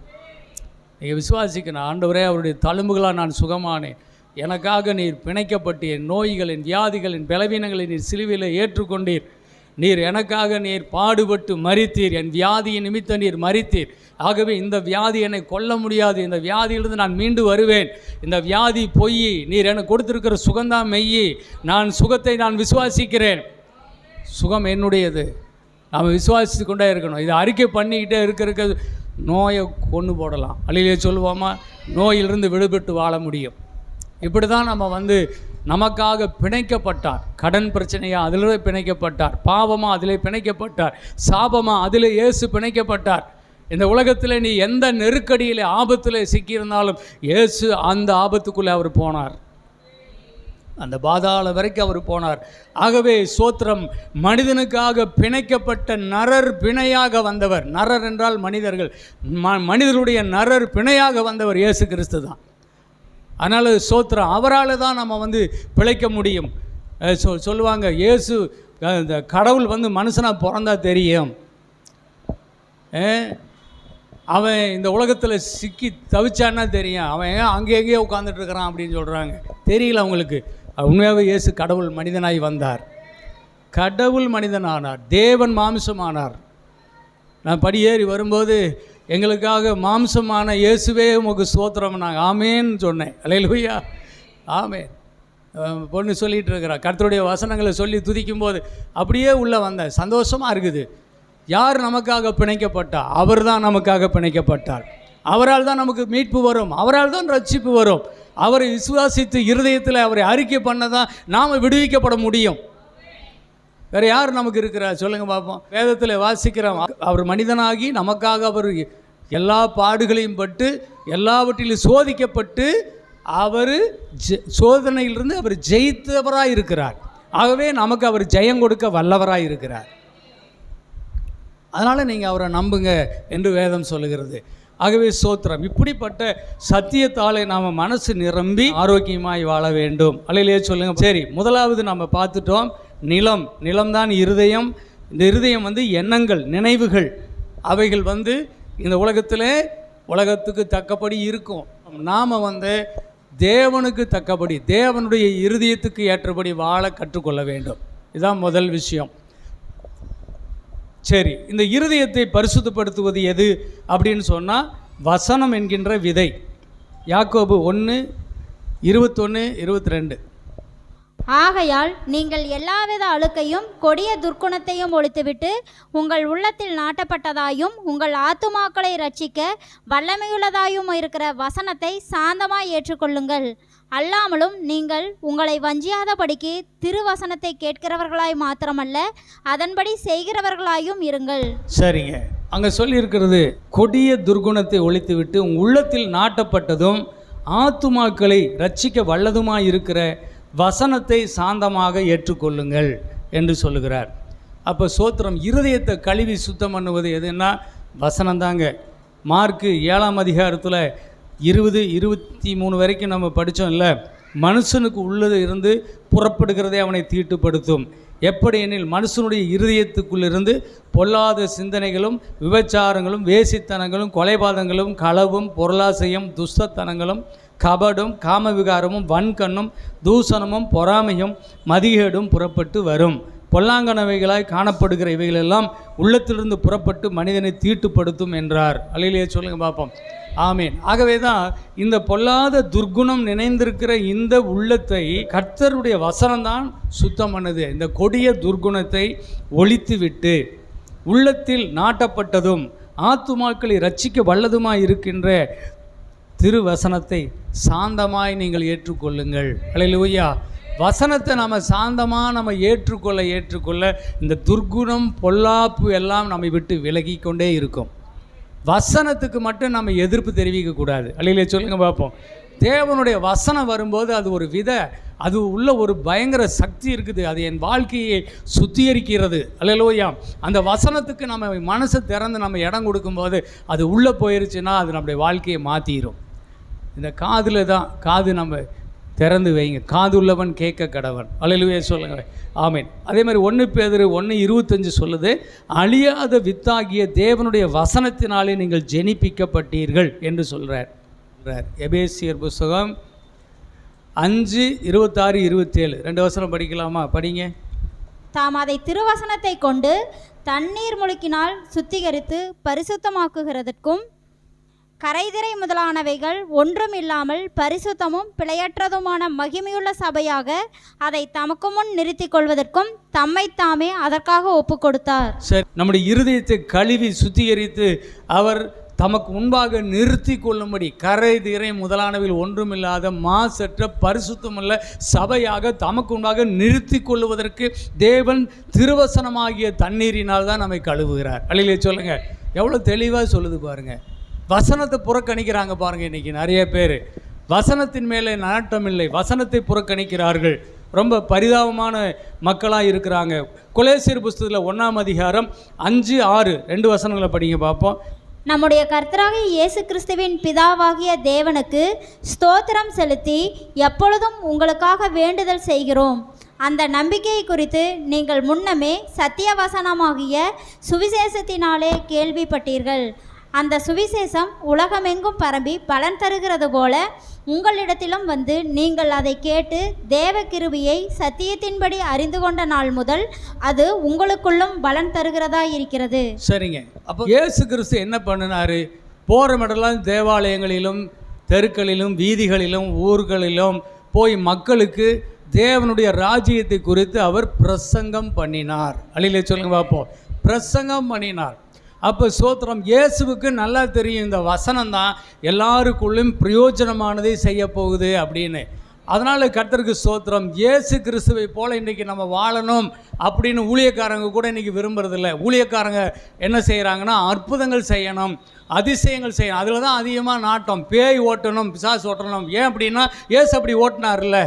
நீங்கள் விசுவாசிக்கணும். ஆண்டவரே, அவருடைய தழும்புகளால் நான் சுகமானேன், எனக்காக நீர் பிணைக்கப்பட்டீர், நோய்களின் வியாதிகளின் பலவீனங்களை நீர் சிலுவையில் ஏற்றுக்கொண்டீர், நீர் எனக்காக நீர் பாடுபட்டு மரித்தீர், என் வியாதியின் நிமித்தம் நீர் மரித்தீர். ஆகவே இந்த வியாதி என்னை கொல்ல முடியாது, இந்த வியாதியிலிருந்து நான் மீண்டு வருவேன், இந்த வியாதி பொய், நீர் எனக்கு கொடுத்திருக்கிற சுகந்தான் மெய்யி, சுகத்தை நான் விசுவாசிக்கிறேன், சுகம் என்னுடையது. நாம் விசுவாசித்து கொண்டே இருக்கணும். இதை அறிக்கை பண்ணிக்கிட்டே இருக்க நோயை கொண்டு போடலாம். அல்லையிலே சொல்லுவோமா, நோயிலிருந்து விடுபட்டு வாழ முடியும். இப்படி தான் நம்ம நமக்காக பிணைக்கப்பட்டார். கடன் பிரச்சனையாக அதிலே பிணைக்கப்பட்டார், பாவமாக அதிலே பிணைக்கப்பட்டார், சாபமாக அதிலே இயேசு பிணைக்கப்பட்டார். இந்த உலகத்தில் நீ எந்த நெருக்கடியில் ஆபத்தில் சிக்கியிருந்தாலும் இயேசு அந்த ஆபத்துக்குள்ளே அவர் போனார், அந்த பாதாள வரைக்கும் அவர் போனார். ஆகவே சோத்திரம். மனிதனுக்காக பிணைக்கப்பட்ட நரர் பிணையாக வந்தவர். நரர் என்றால் மனிதர்கள், மனிதருடைய நரர் பிணையாக வந்தவர் இயேசு கிறிஸ்து தான். அதனால் சோத்திரம். அவரால் தான் நம்ம பிழைக்க முடியும். சொல்லுவாங்க, இயேசு இந்த கடவுள் மனுஷனாக பிறந்தா தெரியும், அவன் இந்த உலகத்தில் சிக்கி தவிச்சான்னா தெரியும், அவன் அங்கே எங்கேயோ உட்காந்துட்டு இருக்கிறான் அப்படின்னு சொல்கிறாங்க. தெரியல அவங்களுக்கு. உண்மையாகவே இயேசு கடவுள் மனிதனாய் வந்தார், கடவுள் மனிதனானார், தேவன் மாம்சமானார். நான் படியேறி வரும்போது எங்களுக்காக மாம்சமான இயேசுவே உமக்கு ஸ்தோத்திரம் நாங்கள் ஆமேன்னு சொன்னேன். அல்லேலூயா, ஆமேன். பொண்ணு சொல்லிகிட்டு இருக்கிறா, கர்த்தருடைய வசனங்களை சொல்லி துதிக்கும்போது அப்படியே உள்ளே வந்தேன். சந்தோஷமாக இருக்குது. யார் நமக்காக பிணைக்கப்பட்டா? அவர் தான் நமக்காக பிணைக்கப்பட்டார். அவரால் தான் நமக்கு மீட்பு வரும், அவரால் தான் ரட்சிப்பு வரும். அவரை விசுவாசித்து இருதயத்தில் அவரை அறிக்கை பண்ண தான் நாம் விடுவிக்கப்பட முடியும். வேறு யார் நமக்கு இருக்கிறார் சொல்லுங்கள் பார்ப்போம். வேதத்தில் வாசிக்கிறோம், அவர் மனிதனாகி நமக்காக அவர் எல்லா பாடுகளையும் பட்டு எல்லாவற்றிலும் சோதிக்கப்பட்டு அவர் சோதனையிலிருந்து அவர் ஜெயித்தவராக இருக்கிறார். ஆகவே நமக்கு அவர் ஜெயம் கொடுக்க வல்லவராக இருக்கிறார். அதனால் நீங்கள் அவரை நம்புங்க என்று வேதம் சொல்லுகிறது. ஆகவே சோத்திரம். இப்படிப்பட்ட சத்தியத்தாலே நாம் மனசு நிரம்பி ஆரோக்கியமாய் வாழ வேண்டும். அல்லையிலே சொல்லுங்கள். சரி, முதலாவது நம்ம பார்த்துட்டோம். நிலம்தான் இருதயம். இந்த இருதயம் எண்ணங்கள், நினைவுகள், அவைகள் இந்த உலகத்துக்கு தக்கபடி இருக்கும். நாம் தேவனுக்கு தக்கபடி, தேவனுடைய இருதயத்துக்கு ஏற்றபடி வாழ கற்றுக்கொள்ள வேண்டும். இதுதான் முதல் விஷயம். சரி, இந்த இருதயத்தை பரிசுத்தப்படுத்துவது எது அப்படின்னு சொன்னால் வசனம் என்கின்ற விதை. யாக்கோபு 1:21-22. ஆகையால் நீங்கள் எல்லாவித அழுக்கையும் கொடிய துர்க்குணத்தையும் ஒழித்துவிட்டு உங்கள் உள்ளத்தில் நாட்டப்பட்டதாயும் உங்கள் ஆத்துமாக்களை இரட்சிக்க வல்லமையுள்ளதாயும் இருக்கிற வசனத்தை சாந்தமாய் ஏற்றுக்கொள்ளுங்கள். அல்லாமலும் நீங்கள் உங்களை வஞ்சியாதபடிக்கு திருவசனத்தை கேட்கிறவர்களாய் மாத்திரமல்ல, அதன்படி செய்கிறவர்களாயும் இருங்கள். சரிங்க, அங்கே சொல்லியிருக்கிறது கொடிய துர்குணத்தை ஒழித்துவிட்டு உங்கள் உள்ளத்தில் நாட்டப்பட்டதும் ஆத்துமாக்களை இரட்சிக்க வல்லதுமாய் இருக்கிற வசனத்தை சாந்தமாக ஏற்றுக்கொள்ளுங்கள் என்று சொல்லுகிறார். அப்போ சோத்திரம், இருதயத்தை கழுவி சுத்தம் பண்ணுவது எதுன்னா வசனம்தாங்க. மார்க்கு 7ஆம் அதிகாரத்தில் 20-23 வரைக்கும் நம்ம படித்தோம் இல்லை, மனுஷனுக்கு உள்ளது இருந்து புறப்படுகிறதே அவனை தீட்டுப்படுத்தும். எப்படி எனில் மனுஷனுடைய இருதயத்துக்குள்ளிருந்து பொல்லாத சிந்தனைகளும் விபச்சாரங்களும் வேசித்தனங்களும் கொலைபாதங்களும் களவும் பொருளாசையும் துஷ்டத்தனங்களும் கபடும் காமவிகாரமும் வன்கண்ணும் தூசணமும் பொறாமையும் மதிகேடும் புறப்பட்டு வரும். பொல்லாங்கனவைகளாய் காணப்படுகிற இவைகளெல்லாம் உள்ளத்திலிருந்து புறப்பட்டு மனிதனை தீட்டுப்படுத்தும் என்றார். அல்லேலூயா சொல்லுங்க பார்ப்போம். ஆமீன். ஆகவே தான் இந்த பொல்லாத துர்குணம் நினைந்திருக்கிற இந்த உள்ளத்தை கர்த்தருடைய வசனம்தான் சுத்தம் பண்ணுது. இந்த கொடிய துர்குணத்தை ஒழித்துவிட்டு உள்ளத்தில் நாட்டப்பட்டதும் ஆத்துமாக்களை இரட்சிக்க வல்லதுமாய் இருக்கின்ற திருவசனத்தை சாந்தமாய் நீங்கள் ஏற்றுக்கொள்ளுங்கள். அல்லேலூயா. வசனத்தை நம்ம சாந்தமாக நம்ம ஏற்றுக்கொள்ள இந்த துர்குணம் பொல்லாப்பு எல்லாம் நம்மை விட்டு விலகி கொண்டே இருக்கும். வசனத்துக்கு மட்டும் நம்ம எதிர்ப்பு தெரிவிக்கக்கூடாது. அல்லேலூயா சொல்லுங்க பார்ப்போம். தேவனுடைய வசனம் வரும்போது அது ஒரு அது உள்ள ஒரு பயங்கர சக்தி இருக்குது. அது என் வாழ்க்கையை சுத்திகரிக்கிறது. அல்லேலூயா. அந்த வசனத்துக்கு நம்ம மனசை திறந்து நம்ம இடம் கொடுக்கும்போது அது உள்ளே போயிருச்சுன்னா அது நம்முடைய வாழ்க்கையை மாற்றிடும். இந்த காதில் தான், காது நம்ம திறந்து வைங்க, காது உள்ளவன் கேட்க கடவன். அல்லேலூயா சொல்லுங்க. ஆமீன். அதே மாதிரி 1 பேதுரு 1:25 சொல்லுது, அழியாத வித்தாகிய தேவனுடைய வசனத்தினாலே நீங்கள் ஜெனிப்பிக்கப்பட்டீர்கள் என்று சொல்கிறார். எபேசியர் புஸ்தகம் 5:26-27 2 வசனம் படிக்கலாமா? படிங்க. தாம் அதை திருவசனத்தை கொண்டு தண்ணீர் முழுக்கினால் சுத்திகரித்து பரிசுத்தமாக்குகிறதற்கும் கரைதிரை முதலானவைகள் ஒன்றும் இல்லாமல் பரிசுத்தமும் பிழையற்றதுமான மகிமையுள்ள சபையாக அதை தமக்கு முன் நிறுத்திக் கொள்வதற்கும் தம்மைத்தாமே அதற்காக ஒப்பு கொடுத்தார். சரி, நம்முடைய இருதயத்தை கழுவி சுத்திகரித்து அவர் தமக்கு முன்பாக நிறுத்தி கொள்ளும்படி கரை திரை முதலானவில் ஒன்றுமில்லாத மாசற்ற பரிசுத்தமுள்ள சபையாக தமக்கு முன்பாக நிறுத்தி கொள்ளுவதற்கு தேவன் திருவசனமாகிய தண்ணீரினால் தான் நம்மை கழுவுகிறார். அல்லேலூயா சொல்லுங்க. எவ்வளோ தெளிவாக சொல்லுது பாருங்க. வசனத்தை புறக்கணிக்கிறாங்க பாருங்க. இன்றைக்கி நிறைய பேர் வசனத்தின் மேலே நாட்டம் இல்லை, வசனத்தை புறக்கணிக்கிறார்கள். ரொம்ப பரிதாபமான மக்களாக இருக்கிறாங்க. கொலேசியர் புஸ்தகத்தில் 1ஆம் அதிகாரம் 5-6 2 வசனங்களை படிங்க பார்ப்போம். நம்முடைய கர்த்தராகிய இயேசு கிறிஸ்துவின் பிதாவாகிய தேவனுக்கு ஸ்தோத்திரம் செலுத்தி எப்பொழுதும் உங்களுக்காக வேண்டுதல் செய்கிறோம். அந்த நம்பிக்கையை குறித்து நீங்கள் முன்னமே சத்தியவசனமாகிய சுவிசேஷத்தினாலே கேள்விப்பட்டீர்கள். அந்த சுவிசேஷம் உலகமெங்கும் பரம்பி பலன் தருகிறது போல உங்களிடத்திலும் வந்து நீங்கள் அதை கேட்டு தேவ கிருபையை சத்தியத்தின்படி அறிந்து கொண்ட நாள் முதல் அது உங்களுக்குள்ளும் பலன் தருகிறதா இருக்கிறது. சரிங்க. அப்போ இயேசு கிறிஸ்து என்ன பண்ணினாரு? போகிற இடமெல்லாம் தேவாலயங்களிலும் தெருக்களிலும் வீதிகளிலும் ஊர்களிலும் போய் மக்களுக்கு தேவனுடைய ராஜ்யத்தை குறித்து அவர் பிரசங்கம் பண்ணினார். அல்லேலூயா சொல்லுங்க பார்ப்போம். பிரசங்கம் பண்ணினார். அப்போ சோத்திரம், இயேசுவுக்கு நல்லா தெரியும் இந்த வசனம் தான் எல்லாருக்குள்ளும் பிரயோஜனமானதை செய்ய போகுது அப்படின்னு. அதனால் கர்த்தருக்கு ஸ்தோத்திரம். இயேசு கிறிஸ்துவை போல் இன்றைக்கி நம்ம வாழணும் அப்படின்னு ஊழியக்காரங்க கூட இன்றைக்கி விரும்புறதில்ல. ஊழியக்காரங்க என்ன செய்கிறாங்கன்னா அற்புதங்கள் செய்யணும், அதிசயங்கள் செய்யணும், அதில் தான் அதிகமாக நாட்டம். பேய் ஓட்டணும், பிசாசு ஓட்டணும். ஏன் அப்படின்னா இயேசு அப்படி ஓட்டினார்ல.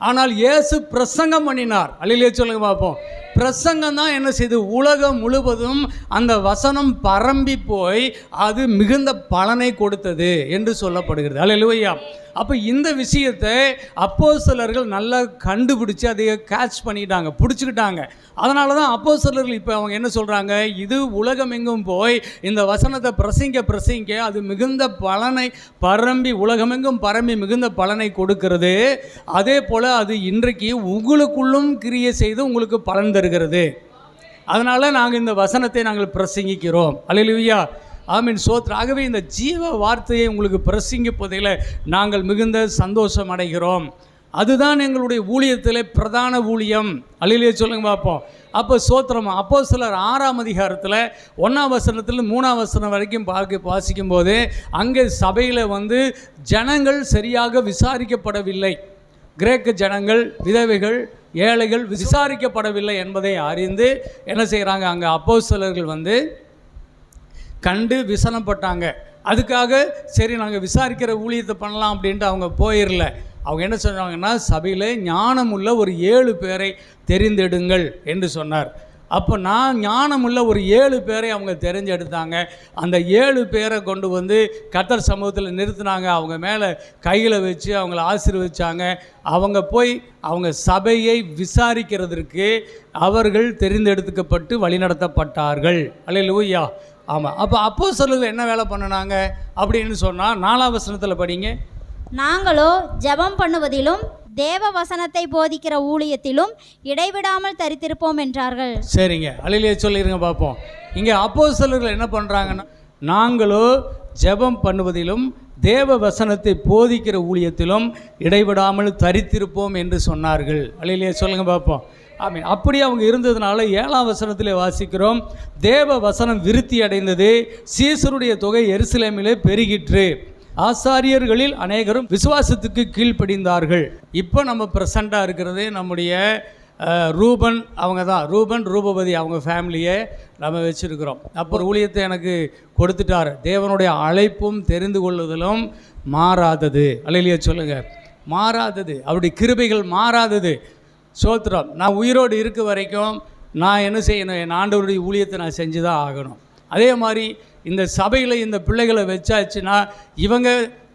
ஆனால் இயேசு பிரசங்கம் பண்ணினார். அல்லேலூயா சொல்லுங்க பார்ப்போம். பிரசங்கம் தான் என்ன செய்து உலகம் முழுவதும் அந்த வசனம் பரம்பி போய் அது மிகுந்த பலனை கொடுத்தது என்று சொல்லப்படுகிறது. அல்லேலூயா. அப்போ இந்த விஷயத்தை அப்போஸ்தலர்கள் நல்லா கண்டுபிடிச்சி அதை கேட்ச் பண்ணிட்டாங்க, பிடிச்சிக்கிட்டாங்க. அதனால தான் அப்போஸ்தலர்கள் இப்போ அவங்க என்ன சொல்கிறாங்க, இது உலகமெங்கும் போய் இந்த வசனத்தை பிரசங்க அது மிகுந்த பலனை பரம்பி உலகமெங்கும் பரம்பி மிகுந்த பலனை கொடுக்கிறது. அதே போல் அது இன்றைக்கு உங்களுக்குள்ளும் கிரியை செய்து உங்களுக்கு பலன் தருகிறது. அதனால் நாங்கள் இந்த வசனத்தை நாங்கள் பிரசங்கிக்கிறோம். அல்லேலூயா. ஆமீன். சோத்ரா. ஆகவே இந்த ஜீவ வார்த்தையை உங்களுக்கு பிரசங்கிப்பதில் நாங்கள் மிகுந்த சந்தோஷம் அடைகிறோம். அதுதான் எங்களுடைய ஊழியத்தில் பிரதான ஊழியம். அல்லேலூயா சொல்லுங்க பார்ப்போம். அப்போ சோத்திரம். அப்போஸ்தலர் 6ஆம் அதிகாரத்தில் 1ஆம் வசனத்தில் 3ஆம் வசனம் வரைக்கும் வாசிக்கும்போது அங்கே சபையில் ஜனங்கள் சரியாக விசாரிக்கப்படவில்லை. கிரேக்க ஜனங்கள், விதவைகள், ஏழைகள் விசாரிக்கப்படவில்லை என்பதை அறிந்து என்ன செய்கிறாங்க, அங்கே அப்போஸ்தலர்கள் கண்டு விசனப்பட்டாங்க. அதுக்காக சரி நாங்கள் விசாரிக்கிற ஊழியத்தை பண்ணலாம் அப்படின்ட்டு அவங்க போயிடல. அவங்க என்ன சொன்னாங்கன்னா, சபையில் ஞானமுள்ள ஒரு 7 பேரை தெரிந்தெடுங்கள் என்று சொன்னார். அப்போ நான் ஞானமுள்ள ஒரு 7 பேரை அவங்க தெரிஞ்செடுத்தாங்க. அந்த 7 பேரை கொண்டு கர்த்தர் சமூகத்தில் நிறுத்தினாங்க. அவங்க மேலே கையில் வச்சு அவங்கள ஆசீர்வதிச்சாங்க. அவங்க போய் அவங்க சபையை விசாரிக்கிறதுக்கு அவர்கள் தெரிந்தெடுக்கப்பட்டு வழிநடத்தப்பட்டார்கள். அல்லேலூயா. ஆமாம். அப்போ அப்போஸ்தலர்கள் என்ன வேலை பண்ணினாங்க அப்படின்னு சொன்னால் 4ஆம் வசனத்தில் படிங்க. நாங்களோ ஜெபம் பண்ணுவதிலும் தேவ வசனத்தை போதிக்கிற ஊழியத்திலும் இடைவிடாமல் தரித்திருப்போம் என்றார்கள். சரிங்க, அல்லேலூயா சொல்லிடுங்க பார்ப்போம். இங்கே அப்போஸ்தலர்கள் என்ன பண்ணுறாங்கன்னா, நாங்களோ ஜெபம் பண்ணுவதிலும் தேவ வசனத்தை போதிக்கிற ஊழியத்திலும் இடைவிடாமல் தரித்திருப்போம் என்று சொன்னார்கள். அல்லேலூயா சொல்லுங்க பார்ப்போம். ஆமென். அப்படி அவங்க இருந்ததுனால 7ஆம் வசனத்திலே வாசிக்கிறோம், தேவ வசனம் விருத்தி அடைந்தது, சீசருடைய தொகை எருசலேமிலே பெருகிற்று, ஆசாரியர்களில் அநேகரும் விசுவாசத்துக்கு கீழ்ப்படிந்தார்கள். இப்போ நம்ம ப்ரெசண்டாக இருக்கிறது நம்முடைய ரூபன், அவங்க தான் ரூபன் ரூபவதி, அவங்க ஃபேமிலியை நம்ம வச்சுருக்கிறோம். அப்போ ஊழியத்தை எனக்கு கொடுத்துட்டார். தேவனுடைய அழைப்பும் தெரிந்து கொள்ளுதலும் மாறாதது. அல்லேலூயா சொல்லுங்கள். மாறாதது. அவருடைய கிருபைகள் மாறாதது. சோத்திரம். நான் உயிரோடு இருக்க வரைக்கும் நான் என்ன செய்யணும், என் ஆண்டவருடைய ஊழியத்தை நான் செஞ்சு தான் ஆகணும். அதே மாதிரி இந்த சபையில் இந்த பிள்ளைகளை வச்சாச்சுன்னா இவங்க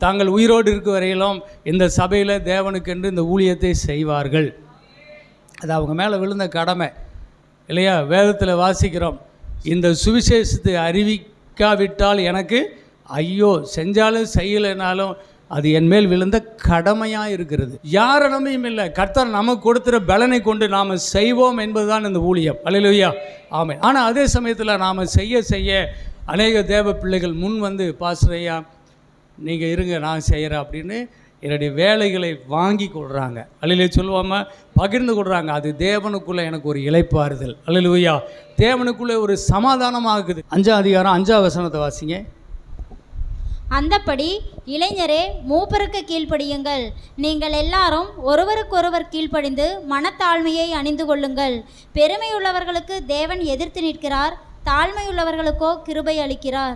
தாங்கள் உயிரோடு இருக்க வரையிலும் இந்த சபையில் தேவனுக்கென்று இந்த ஊழியத்தை செய்வார்கள். அது அவங்க மேலே விழுந்த கடமை இல்லையா? வேதத்தில் வாசிக்கிறோம், இந்த சுவிசேஷத்தை அறிவிக்காவிட்டால் எனக்கு ஐயோ, செஞ்சாலும் செய்யலைனாலும் அது என் மேல் விழுந்த கடமையாக இருக்கிறது. யாரிடமையும் இல்லை, கர்த்தர் நமக்கு கொடுத்துற பலனை கொண்டு நாம் செய்வோம் என்பதுதான் இந்த ஊழியம். அல்லேலூயா. ஆமென். ஆனால் அதே சமயத்தில் நாம் செய்ய செய்ய அநேக தேவ பிள்ளைகள் முன் பாஸ்டர் ஐயா நீங்கள் இருங்க நான் செய்கிறேன் அப்படின்னு என்னுடைய வேலைகளை வாங்கி கொள்கிறாங்க. அல்லேலூயா சொல்லுவாம பகிர்ந்து கொள்கிறாங்க. அது தேவனுக்குள்ளே எனக்கு ஒரு இளைப்பாறுதல். அல்லேலூயா. தேவனுக்குள்ளே ஒரு சமாதானமாகுது. 5ஆம் அதிகாரம் 5ஆம் வசனத்தை வாசிங்க. அந்தப்படி இளைஞரே மூப்பருக்கு கீழ்ப்படியுங்கள், நீங்கள் எல்லாரும் ஒருவருக்கொருவர் கீழ்ப்படிந்து மனத்தாழ்மையை அணிந்து கொள்ளுங்கள். பெருமையுள்ளவர்களுக்கு தேவன் எதிர்த்து நிற்கிறார், தாழ்மையுள்ளவர்களுக்கோ கிருபை அளிக்கிறார்.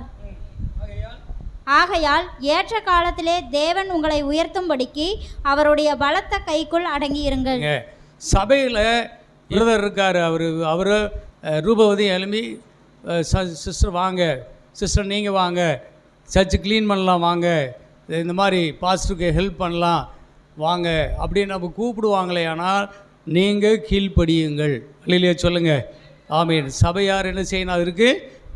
ஆகையால் ஏற்ற காலத்திலே தேவன் உங்களை உயர்த்தும்படிக்கு அவருடைய பலத்த கைக்குள் அடங்கியிருங்கள். சபையில் பிரதர் இருக்கார், அவர் ரூபவதி எழும்பி, சிஸ்டர் வாங்க, சிஸ்டர் நீங்கள் வாங்க, சர்ச்சு க்ளீன் பண்ணலாம் வாங்க, இந்த மாதிரி பாஸ்டருக்கு ஹெல்ப் பண்ணலாம் வாங்க அப்படின்னு நம்ம கூப்பிடுவாங்களே. ஆனால் நீங்கள் கீழ்ப்படியுங்கள். அல்லேலூயா சொல்லுங்கள். ஆமென். சபையார் என்ன செய்யணும், அதற்கு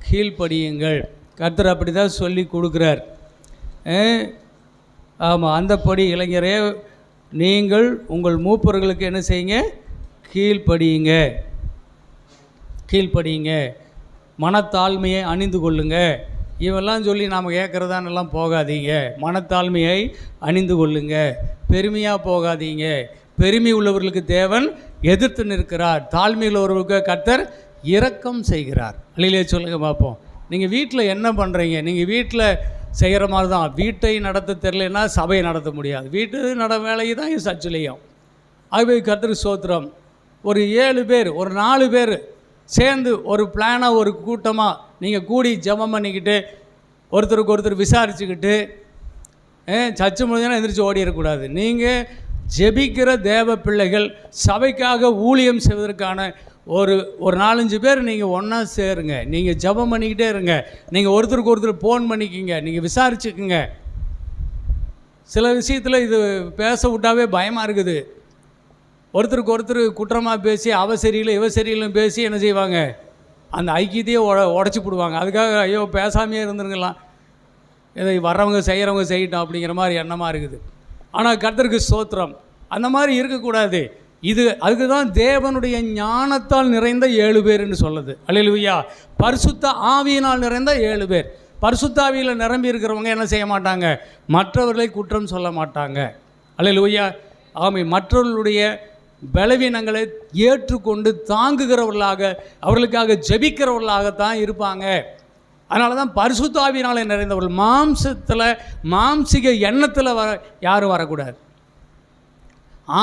கீழ்ப்படியுங்கள். கர்த்தர் அப்படி தான் சொல்லி கொடுக்குறார். ஆமாம். அந்தப்படி இளைஞரே நீங்கள் உங்கள் மூப்பர்களுக்கு என்ன செய்யுங்க, கீழ்ப்படியுங்க. கீழ்ப்படியுங்க, மனத்தாழ்மையை அணிந்து கொள்ளுங்க. இவெல்லாம் சொல்லி நாம் கேட்குறதானெல்லாம் போகாதீங்க. மனத்தாழ்மையை அணிந்து கொள்ளுங்க, பெருமையாக போகாதீங்க. பெருமை உள்ளவர்களுக்கு தேவன் எதிர்த்து நிற்கிறார், தாழ்மை உள்ளவர்களுக்கு கர்த்தர் இரக்கம் செய்கிறார். அல்லேலூயா சொல்லுங்கள் பார்ப்போம். நீங்கள் வீட்டில் என்ன பண்ணுறீங்க? நீங்கள் வீட்டில் செய்கிற மாதிரி தான். வீட்டை நடத்த தெரியலன்னா சபையை நடத்த முடியாது. வீட்டு வேலையை தான் சர்ச்சிலையும். ஆகவே கர்த்தர் ஸ்தோத்திரம். ஒரு 7 பேர் ஒரு 4 பேர் சேர்ந்து ஒரு பிளானாக ஒரு கூட்டமாக நீங்கள் கூடி ஜெபம் பண்ணிக்கிட்டு ஒருத்தருக்கு ஒருத்தர் விசாரிச்சுக்கிட்டு சர்ச்சு முடிஞ்சாலும் எந்திரிச்சு ஓடிடக்கூடாது. நீங்கள் ஜெபிக்கிற தேவ பிள்ளைகள் சபைக்காக ஊழியம் செய்வதற்கான ஒரு 4-5 பேர் நீங்கள் ஒன்றா சேருங்க. நீங்கள் ஜெபம் பண்ணிக்கிட்டே இருங்க. நீங்கள் ஒருத்தருக்கு ஒருத்தர் ஃபோன் பண்ணிக்கிங்க, நீங்கள் விசாரிச்சுக்குங்க. சில விஷயத்தில் இது பேச விட்டாவே பயமாக இருக்குது. ஒருத்தருக்கு ஒருத்தர் குற்றமாக பேசி அவ சரியில்லை இவ சரியில்லைன்னு பேசி என்ன செய்வாங்க, அந்த ஐக்கியத்தையே உடச்சி போடுவாங்க. அதுக்காக ஐயோ பேசாமையே இருந்துருங்கலாம், இதை வர்றவங்க செய்கிறவங்க செய்யட்டும் அப்படிங்கிற மாதிரி எண்ணமாக இருக்குது. ஆனால் கர்த்தருக்கு ஸ்தோத்திரம், அந்த மாதிரி இருக்கக்கூடாது. இது அதுக்கு தான் தேவனுடைய ஞானத்தால் நிறைந்த 7 பேர்னு சொல்லுது. அல்லேலூயா. பரிசுத்த ஆவியினால் நிறைந்த 7 பேர். பரிசுத்த ஆவியில் நிரம்பி இருக்கிறவங்க என்ன செய்ய மாட்டாங்க, மற்றவர்களை குற்றம் சொல்ல மாட்டாங்க. அல்லேலூயா. ஆமென். மற்றவர்களுடைய பலவீனங்களை ஏற்றுக்கொண்டு தாங்குகிறவர்களாக, அவர்களுக்காக ஜெபிக்கிறவர்களாகத்தான் இருப்பாங்க. அதனால தான் பரிசுத்த ஆவியினாலே நிறைந்தவர்கள். மாம்சத்தில் மாம்சிக எண்ணத்தில் யாரும் வரக்கூடாது.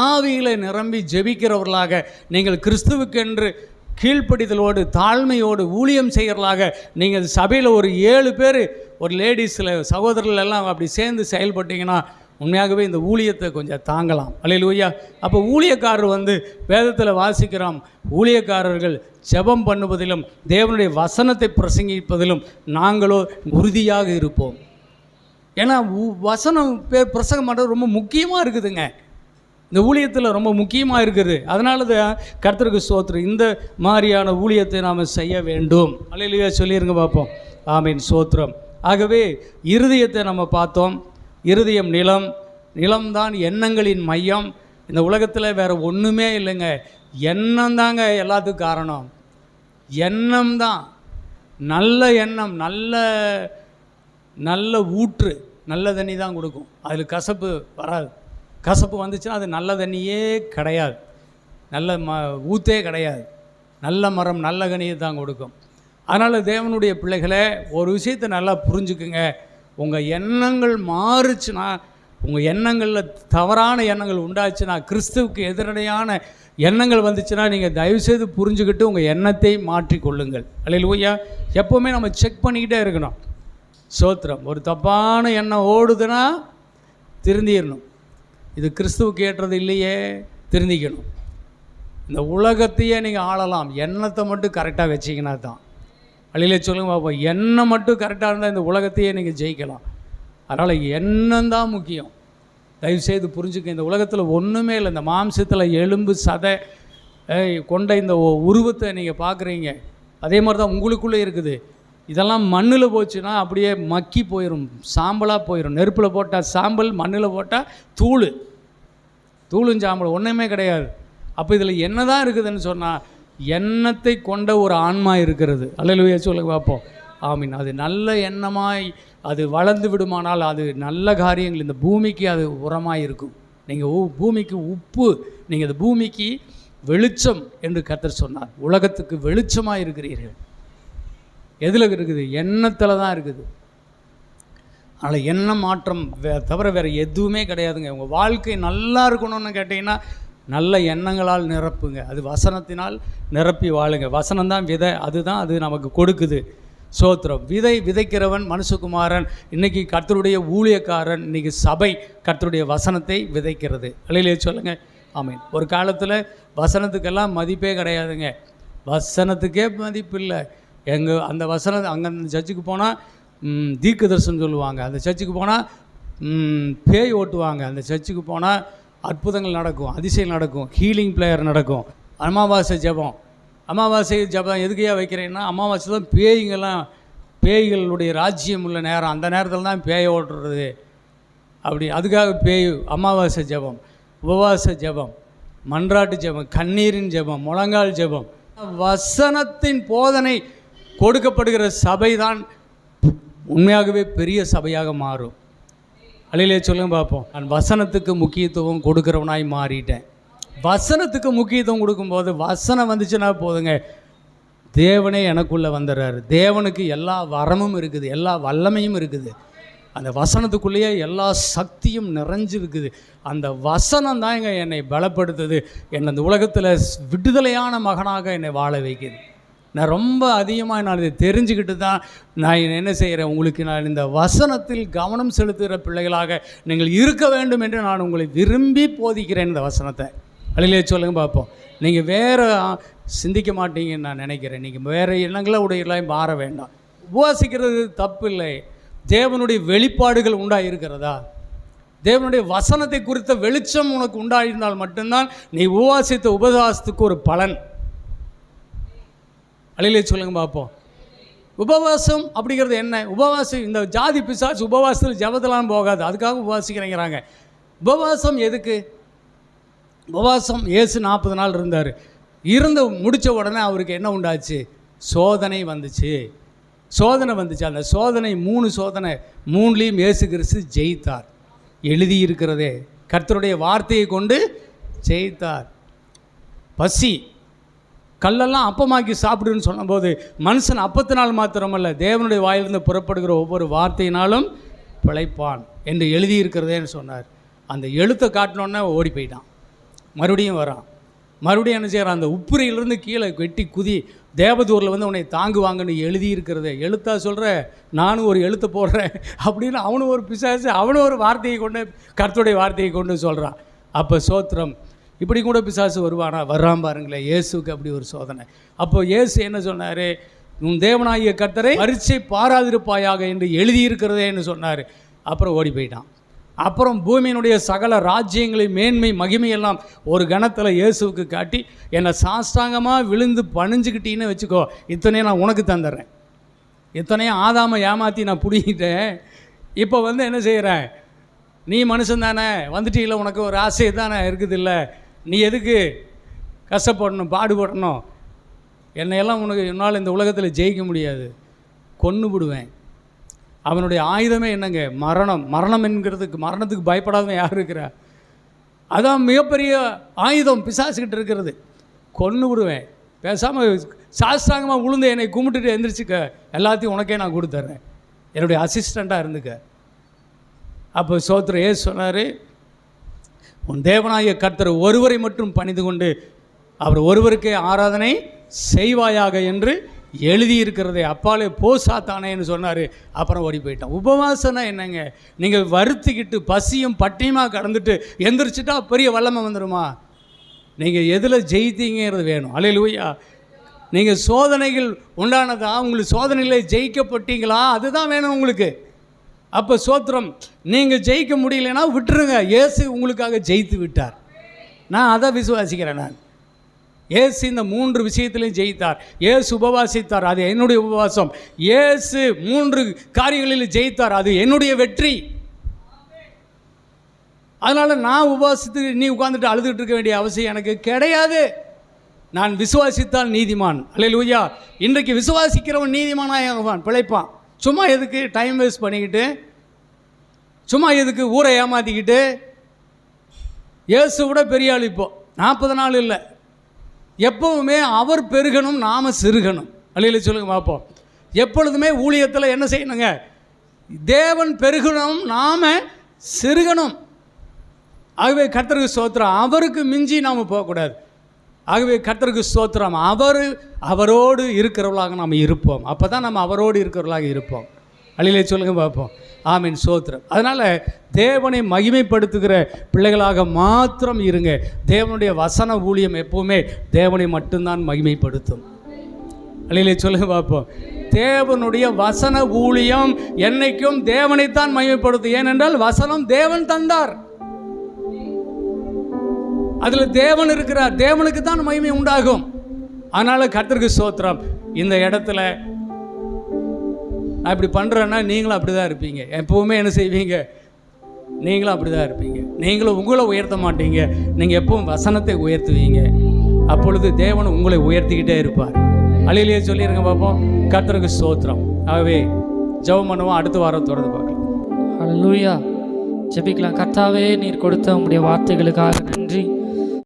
ஆவிகளை நிரம்பி ஜெபிக்கிறவர்களாக, நீங்கள் கிறிஸ்துவுக்கென்று கீழ்ப்படிதலோடு தாழ்மையோடு ஊழியம் செய்கிறவர்களாக, நீங்கள் சபையில் ஒரு 7 பேர், ஒரு லேடிஸில் சகோதரர்கள் எல்லாம் அப்படி சேர்ந்து செயல்பட்டீங்கன்னா உண்மையாகவே இந்த ஊழியத்தை கொஞ்சம் தாங்கலாம். அல்லேலூயா. அப்போ ஊழியக்காரர் வேதத்தில் வாசிக்கிறோம், ஊழியக்காரர்கள் ஜெபம் பண்ணுவதிலும் தேவனுடைய வசனத்தை பிரசங்கிப்பதிலும் நாங்களோ உறுதியாக இருப்போம். ஏன்னா வசனம் பிரசங்கம் பண்ணுறது ரொம்ப முக்கியமாக இருக்குதுங்க. இந்த ஊழியத்தில் ரொம்ப முக்கியமாக இருக்குது. அதனால தான் கர்த்தருக்கு ஸ்தோத்திரம், இந்த மாதிரியான ஊழியத்தை நாம் செய்ய வேண்டும். அல்லேலூயா சொல்லிடுங்க பார்ப்போம். ஆமீன், ஸ்தோத்திரம். ஆகவே இருதயத்தை நம்ம பார்த்தோம். இருதயம் நிலம்தான் எண்ணங்களின் மையம். இந்த உலகத்தில் வேறு ஒன்றுமே இல்லைங்க. எண்ணம் தாங்க எல்லாத்துக்கும் காரணம். எண்ணம் தான். நல்ல எண்ணம், நல்ல ஊற்று நல்ல தண்ணி தான் கொடுக்கும். அதில் கசப்பு வராது. கசப்பு வந்துச்சுன்னா அது நல்ல தண்ணியே கிடையாது, நல்ல ஊற்றே கிடையாது. நல்ல மரம் நல்ல கனியை தான் கொடுக்கும். அதனால் தேவனுடைய பிள்ளைகளை ஒரு விஷயத்தை நல்லா புரிஞ்சுக்குங்க. உங்கள் எண்ணங்கள் மாறுச்சுன்னா, உங்கள் எண்ணங்களில் தவறான எண்ணங்கள் உண்டாச்சுன்னா, கிறிஸ்துவுக்கு எதிரடையான எண்ணங்கள் வந்துச்சுன்னா, நீங்கள் தயவுசெய்து புரிஞ்சுக்கிட்டு உங்கள் எண்ணத்தை மாற்றிக்கொள்ளுங்கள். அல்லேலூயா. எப்போவுமே நம்ம செக் பண்ணிக்கிட்டே இருக்கணும். ஸ்தோத்திரம். ஒரு தப்பான எண்ணம் ஓடுதுன்னா திருந்திடணும். இது கிறிஸ்துவுக்கு ஏற்றது இல்லையே, திருந்திக்கணும். இந்த உலகத்தையே நீங்கள் ஆளலாம், எண்ணத்தை மட்டும் கரெக்டாக வச்சிங்கன்னா தான். அல்லேலூயா சொல்லுங்க பார்ப்போம். எண்ணம் மட்டும் கரெக்டாக இருந்தால் இந்த உலகத்தையே நீங்கள் ஜெயிக்கலாம். அதனால் எண்ணம் தான் முக்கியம். தயவுசெய்து புரிஞ்சுக்க. இந்த உலகத்தில் ஒன்றுமே இல்லை. இந்த மாம்சத்தில் எலும்பு சதை கொண்ட இந்த உருவத்தை நீங்கள் பார்க்குறீங்க, அதே மாதிரி தான் உங்களுக்குள்ளே இருக்குது. இதெல்லாம் மண்ணில் போச்சுன்னா அப்படியே மக்கி போயிடும், சாம்பலாக போயிடும். நெருப்பில் போட்டால் சாம்பல், மண்ணில் போட்டால் தூளும் சாம்பல், ஒன்றுமே கிடையாது. அப்போ இதில் என்ன தான் இருக்குதுன்னு சொன்னால், எண்ணத்தை கொண்ட ஒரு ஆன்மா இருக்கிறது. அல்லேலூயா சொல்லுங்க பார்ப்போம். ஆமீன். அது நல்ல எண்ணமாய் அது வளர்ந்து விடுமானால் அது நல்ல காரியங்கள் இந்த பூமிக்கு அது உரமாக இருக்கும். நீங்கள் பூமிக்கு உப்பு, நீங்கள் இந்த பூமிக்கு வெளிச்சம் என்று கர்த்தர் சொன்னார். உலகத்துக்கு வெளிச்சமாக இருக்கிறீர்கள். எதில் இருக்குது? எண்ணத்தில் தான் இருக்குது. அதனால் எண்ண மாற்றம் தவிர வேறு எதுவுமே கிடையாதுங்க. உங்கள் வாழ்க்கை நல்லா இருக்கணும்னு கேட்டிங்கன்னா நல்ல எண்ணங்களால் நிரப்புங்க. அது வசனத்தினால் நிரப்பி வாழுங்க. வசனம் தான் விதை, அதுதான் அது நமக்கு கொடுக்குது. ஸ்தோத்திரம். விதைக்கிறவன் மனுஷகுமாரன். இன்றைக்கி கர்த்தருடைய ஊழியக்காரன், இன்றைக்கி சபை கர்த்தருடைய வசனத்தை விதைக்கிறது. அல்லேலூயா சொல்லுங்க. ஆமீன். ஒரு காலத்தில் வசனத்துக்கெல்லாம் மதிப்பே கிடையாதுங்க. வசனத்துக்கே மதிப்பு இல்லை. அந்த வசனம் அங்கே அந்த சர்ச்சுக்கு போனால் தீர்க்கதரிசனம் சொல்லுவாங்க, அந்த சர்ச்சுக்கு போனால் பேய் ஓட்டுவாங்க, அந்த சர்ச்சுக்கு போனால் அற்புதங்கள் நடக்கும், அதிசயம் நடக்கும், ஹீலிங் ப்ளேயர் நடக்கும். அமாவாசை ஜெபம் எதுக்கையா வைக்கிறேன்னா, அமாவாசை தான் பேய்களுடைய ராஜ்யம் உள்ள நேரம். அந்த நேரத்தில் தான் பேயை ஓட்டுறது. அப்படி அதுக்காக அமாவாசை ஜெபம், உபவாச ஜெபம், மன்றாட்டு ஜெபம், கண்ணீரின் ஜெபம், முழங்கால் ஜெபம். வசனத்தின் போதனை கொடுக்கப்படுகிற சபை தான் உண்மையாகவே பெரிய சபையாக மாறும். அல்லேலூயா சொல்லுங்க பார்ப்போம். நான் வசனத்துக்கு முக்கியத்துவம் கொடுக்குறவனாய் மாறிட்டேன். வசனத்துக்கு முக்கியத்துவம் கொடுக்கும்போது வசனம் வந்துச்சுன்னா போதுங்க, தேவனே எனக்குள்ளே வந்துடுறாரு. தேவனுக்கு எல்லா வரமும் இருக்குது, எல்லா வல்லமையும் இருக்குது. அந்த வசனத்துக்குள்ளேயே எல்லா சக்தியும் நிறைஞ்சிருக்குது. அந்த வசனம் தான் என்னை பலப்படுத்துது. என்னை அந்த உலகத்தில் விடுதலையான மகனாக என்னை வாழ வைக்குது. நான் ரொம்ப அதிகமாக நான் இதை தெரிஞ்சுக்கிட்டு தான் நான் என்ன செய்கிறேன், உங்களுக்கு நான் இந்த வசனத்தில் கவனம் செலுத்துகிற பிள்ளைகளாக நீங்கள் இருக்க வேண்டும் என்று நான் உங்களை விரும்பி போதிக்கிறேன் இந்த வசனத்தை. அல்லேலூயா சொல்லுங்க பார்ப்போம். நீங்கள் வேறு சிந்திக்க மாட்டீங்கன்னு நான் நினைக்கிறேன். நீங்கள் வேறு எண்ணங்களை உடையெல்லாம் மாற வேண்டாம். உபவாசிக்கிறது தப்பு இல்லை. தேவனுடைய வெளிப்பாடுகள் உண்டாயிருக்கிறதா, தேவனுடைய வசனத்தை குறித்த வெளிச்சம் உனக்கு உண்டாயிருந்தால் மட்டும்தான் நீ உபவாசித்த உபவாசத்துக்கு ஒரு பலன். அல்லேலூயா சொல்லுங்க பார்ப்போம். உபவாசம் அப்படிங்கிறது என்ன? உபவாசம் இந்த ஜாதி பிசாசு உபவாசத்தில் ஜெபத்தெல்லாம் போகாது, அதுக்காக உபவாசிக்கிறேங்கிறாங்க. உபவாசம் எதுக்கு? உபவாசம் இயேசு 40 நாள் இருந்தார். முடித்த உடனே அவருக்கு என்ன உண்டாச்சு? சோதனை வந்துச்சு. அந்த சோதனை 3 சோதனை, 3லையும் இயேசு கிறிஸ்து ஜெயித்தார். எழுதியிருக்கிறதே கர்த்தருடைய வார்த்தையை கொண்டு ஜெயித்தார். பசி, கல்லெல்லாம் அப்பமாக்கி சாப்பிடுன்னு சொன்னபோது மனுஷன் அப்பத்தினால் மாத்திரமல்ல, தேவனுடைய வாயிலிருந்து புறப்படுகிற ஒவ்வொரு வார்த்தையினாலும் பிழைப்பான் என்று எழுதியிருக்கிறதேன்னு சொன்னார். அந்த எழுத்தை காட்டினோன்னே ஓடி போயிட்டான். மறுபடியும் வரான். மறுபடியும் என்ன செய்கிறான்? அந்த உப்புரியிலிருந்து கீழே வெட்டி குதி, தேவதூரில் வந்து உன்னை தாங்குவாங்கன்னு எழுதியிருக்கிறத எழுத்தா சொல்கிற, நானும் ஒரு எழுத்தை போடுறேன் அப்படின்னு அவனும் ஒரு பிசாசு, அவனும் ஒரு வார்த்தையை கொண்டு, கர்த்தருடைய வார்த்தையை கொண்டு சொல்கிறான். அப்போ சோத்திரம். இப்படி கூட பிசாசு வருவானா? வர்றான் பாருங்களேன். இயேசுக்கு அப்படி ஒரு சோதனை. அப்போ இயேசு என்ன சொன்னார்? உன் தேவனாகிய கர்த்தரை பரீட்சை பாராதிருப்பாயாக என்று எழுதியிருக்கிறதேன்னு சொன்னார். அப்புறம் ஓடி போயிட்டான். அப்புறம் பூமியினுடைய சகல ராஜ்யங்களை, மேன்மை, மகிமையெல்லாம் ஒரு கணத்தில் இயேசுவுக்கு காட்டி, என்னை சாஷ்டாங்கமாக விழுந்து பணிஞ்சுக்கிட்டீன்னு வச்சுக்கோ, இத்தனையும் நான் உனக்கு தந்துடுறேன். இத்தனையும் ஆதாமை ஏமாற்றி நான் பிடிக்கிட்டேன். இப்போ வந்து என்ன செய்கிறேன்? நீ மனுஷன் தானே, வந்துட்டீங்கள, உனக்கு ஒரு ஆசை தானே இருக்குது இல்லை, நீ எதுக்கு கஷ்டப்படணும், பாடுபடணும்? என்னையெல்லாம் உனக்கு என்னால் இந்த உலகத்தில் ஜெயிக்க முடியாது, கொன்று விடுவேன். அவனுடைய ஆயுதமே என்னங்க? மரணம். மரணம் என்கிறதுக்கு, மரணத்துக்கு பயப்படாதவன் யார் இருக்கிறா? அதான் மிகப்பெரிய ஆயுதம் பிசாசுக்கிட்ட இருக்கிறது. கொன்று விடுவேன். பேசாமல் சாஸ்திராங்கமாக உளுந்து என்னை கும்பிட்டுட்டு எந்திரிச்சிக்க, எல்லாத்தையும் உனக்கே நான் கொடுத்துட்றேன், என்னுடைய அசிஸ்டண்ட்டாக இருந்துக்க. அப்போ சோத்திர ஏசு சொன்னார், உன் தேவனாகிய கர்த்தர் ஒருவரை மட்டும் பணிந்து கொண்டு அவர் ஒருவருக்கே ஆராதனை செய்வாயாக என்று எழுதியிருக்கிறதே, அப்பாலே போ சாத்தானேன்னு சொன்னார். அப்புறம் ஓடி போயிட்டான். உபவாசம்னா என்னங்க? நீங்கள் வருத்திக்கிட்டு பசியும் பட்டியமாக கடந்துட்டு எந்திரிச்சிட்டா பெரிய வல்லமை வந்துடுமா? நீங்கள் எதில் ஜெயித்தீங்கிறது வேணும். அல்லேலூயா. நீங்கள் சோதனைகள் உண்டானதா, உங்களுக்கு சோதனைகளை ஜெயிக்கப்பட்டீங்களா, அதுதான் வேணும் உங்களுக்கு. அப்போ சோத்திரம். நீங்கள் ஜெயிக்க முடியலைன்னா விட்டுருங்க, இயேசு உங்களுக்காக ஜெயித்து விட்டார். நான் அதை விசுவாசிக்கிறேன். நான் இயேசு இந்த 3 விஷயத்திலையும் ஜெயித்தார். இயேசு உபவாசித்தார், அது என்னுடைய உபவாசம். இயேசு 3 காரியங்களில் ஜெயித்தார், அது என்னுடைய வெற்றி. அதனால் நான் உபவாசித்து நீ உட்காந்துட்டு அழுதுகிட்டு இருக்க வேண்டிய அவசியம் எனக்கு கிடையாது. நான் விசுவாசித்தால் நீதிமான். அல்லேலூயா. இன்றைக்கு விசுவாசிக்கிறவன் நீதிமானாக பிழைப்பான். சும்மா எதுக்கு டைம் வேஸ்ட் பண்ணிக்கிட்டு, சும்மா எதுக்கு ஊரை ஏமாற்றிக்கிட்டு? இயேசு விட பெரிய ஆள் இப்போ 40 நாள் இல்லை. எப்பவுமே அவர் பெருகணும், நாம் சிறுகணும். அல்லேலூயா சொல்லுங்க பார்ப்போம். எப்பொழுதுமே ஊழியத்தில் என்ன செய்யணுங்க? தேவன் பெருகணும், நாம் சிறுகணும். ஆகவே கர்த்தருக்கு ஸ்தோத்திரம். அவருக்கு மிஞ்சி நாம் போகக்கூடாது. ஆகவே கர்த்தருக்கு ஸ்தோத்திரம். அவரோடு இருக்கிறவர்களாக நாம் இருப்போம். அப்போ தான் நம்ம அவரோடு இருக்கிறவர்களாக இருப்போம். அல்லேலூயா சொல்லுங்க பார்ப்போம். ஆமீன், ஸ்தோத்திரம். அதனால் தேவனை மகிமைப்படுத்துகிற பிள்ளைகளாக மாத்திரம் இருங்க. தேவனுடைய வசன ஊழியம் எப்போவுமே தேவனை மட்டும்தான் மகிமைப்படுத்தும். அல்லேலூயா சொல்லுங்க பார்ப்போம். தேவனுடைய வசன ஊழியம் என்னைக்கும் தேவனைத்தான் மகிமைப்படுத்தும். ஏனென்றால் வசனம் தேவன் தந்தார், அதில் தேவன் இருக்கிறார், தேவனுக்கு தான் மகிமை உண்டாகும். அதனால் கர்த்தருக்கு ஸ்தோத்திரம். இந்த இடத்துல நான் இப்படி பண்ணுறேன்னா நீங்களும் அப்படி தான் இருப்பீங்க. எப்போவுமே என்ன செய்வீங்க? நீங்களும் அப்படி தான் இருப்பீங்க. நீங்களும் உங்களை உயர்த்த மாட்டீங்க, நீங்கள் எப்பவும் வசனத்தை உயர்த்துவீங்க. அப்பொழுது தேவன் உங்களை உயர்த்திக்கிட்டே இருப்பார். அல்லேலூயா சொல்லிடுங்க பார்ப்போம். கர்த்தருக்கு ஸ்தோத்திரம். ஆகவே ஜெபம் பண்ணுவோம். அடுத்த வாரம் தொடர்ந்து பார்க்கலாம். அல்லேலூயா. ஜெபிக்கலாம். கர்த்தாவே, நீர் கொடுத்த உம்முடைய வார்த்தைகளுக்காக நன்றி.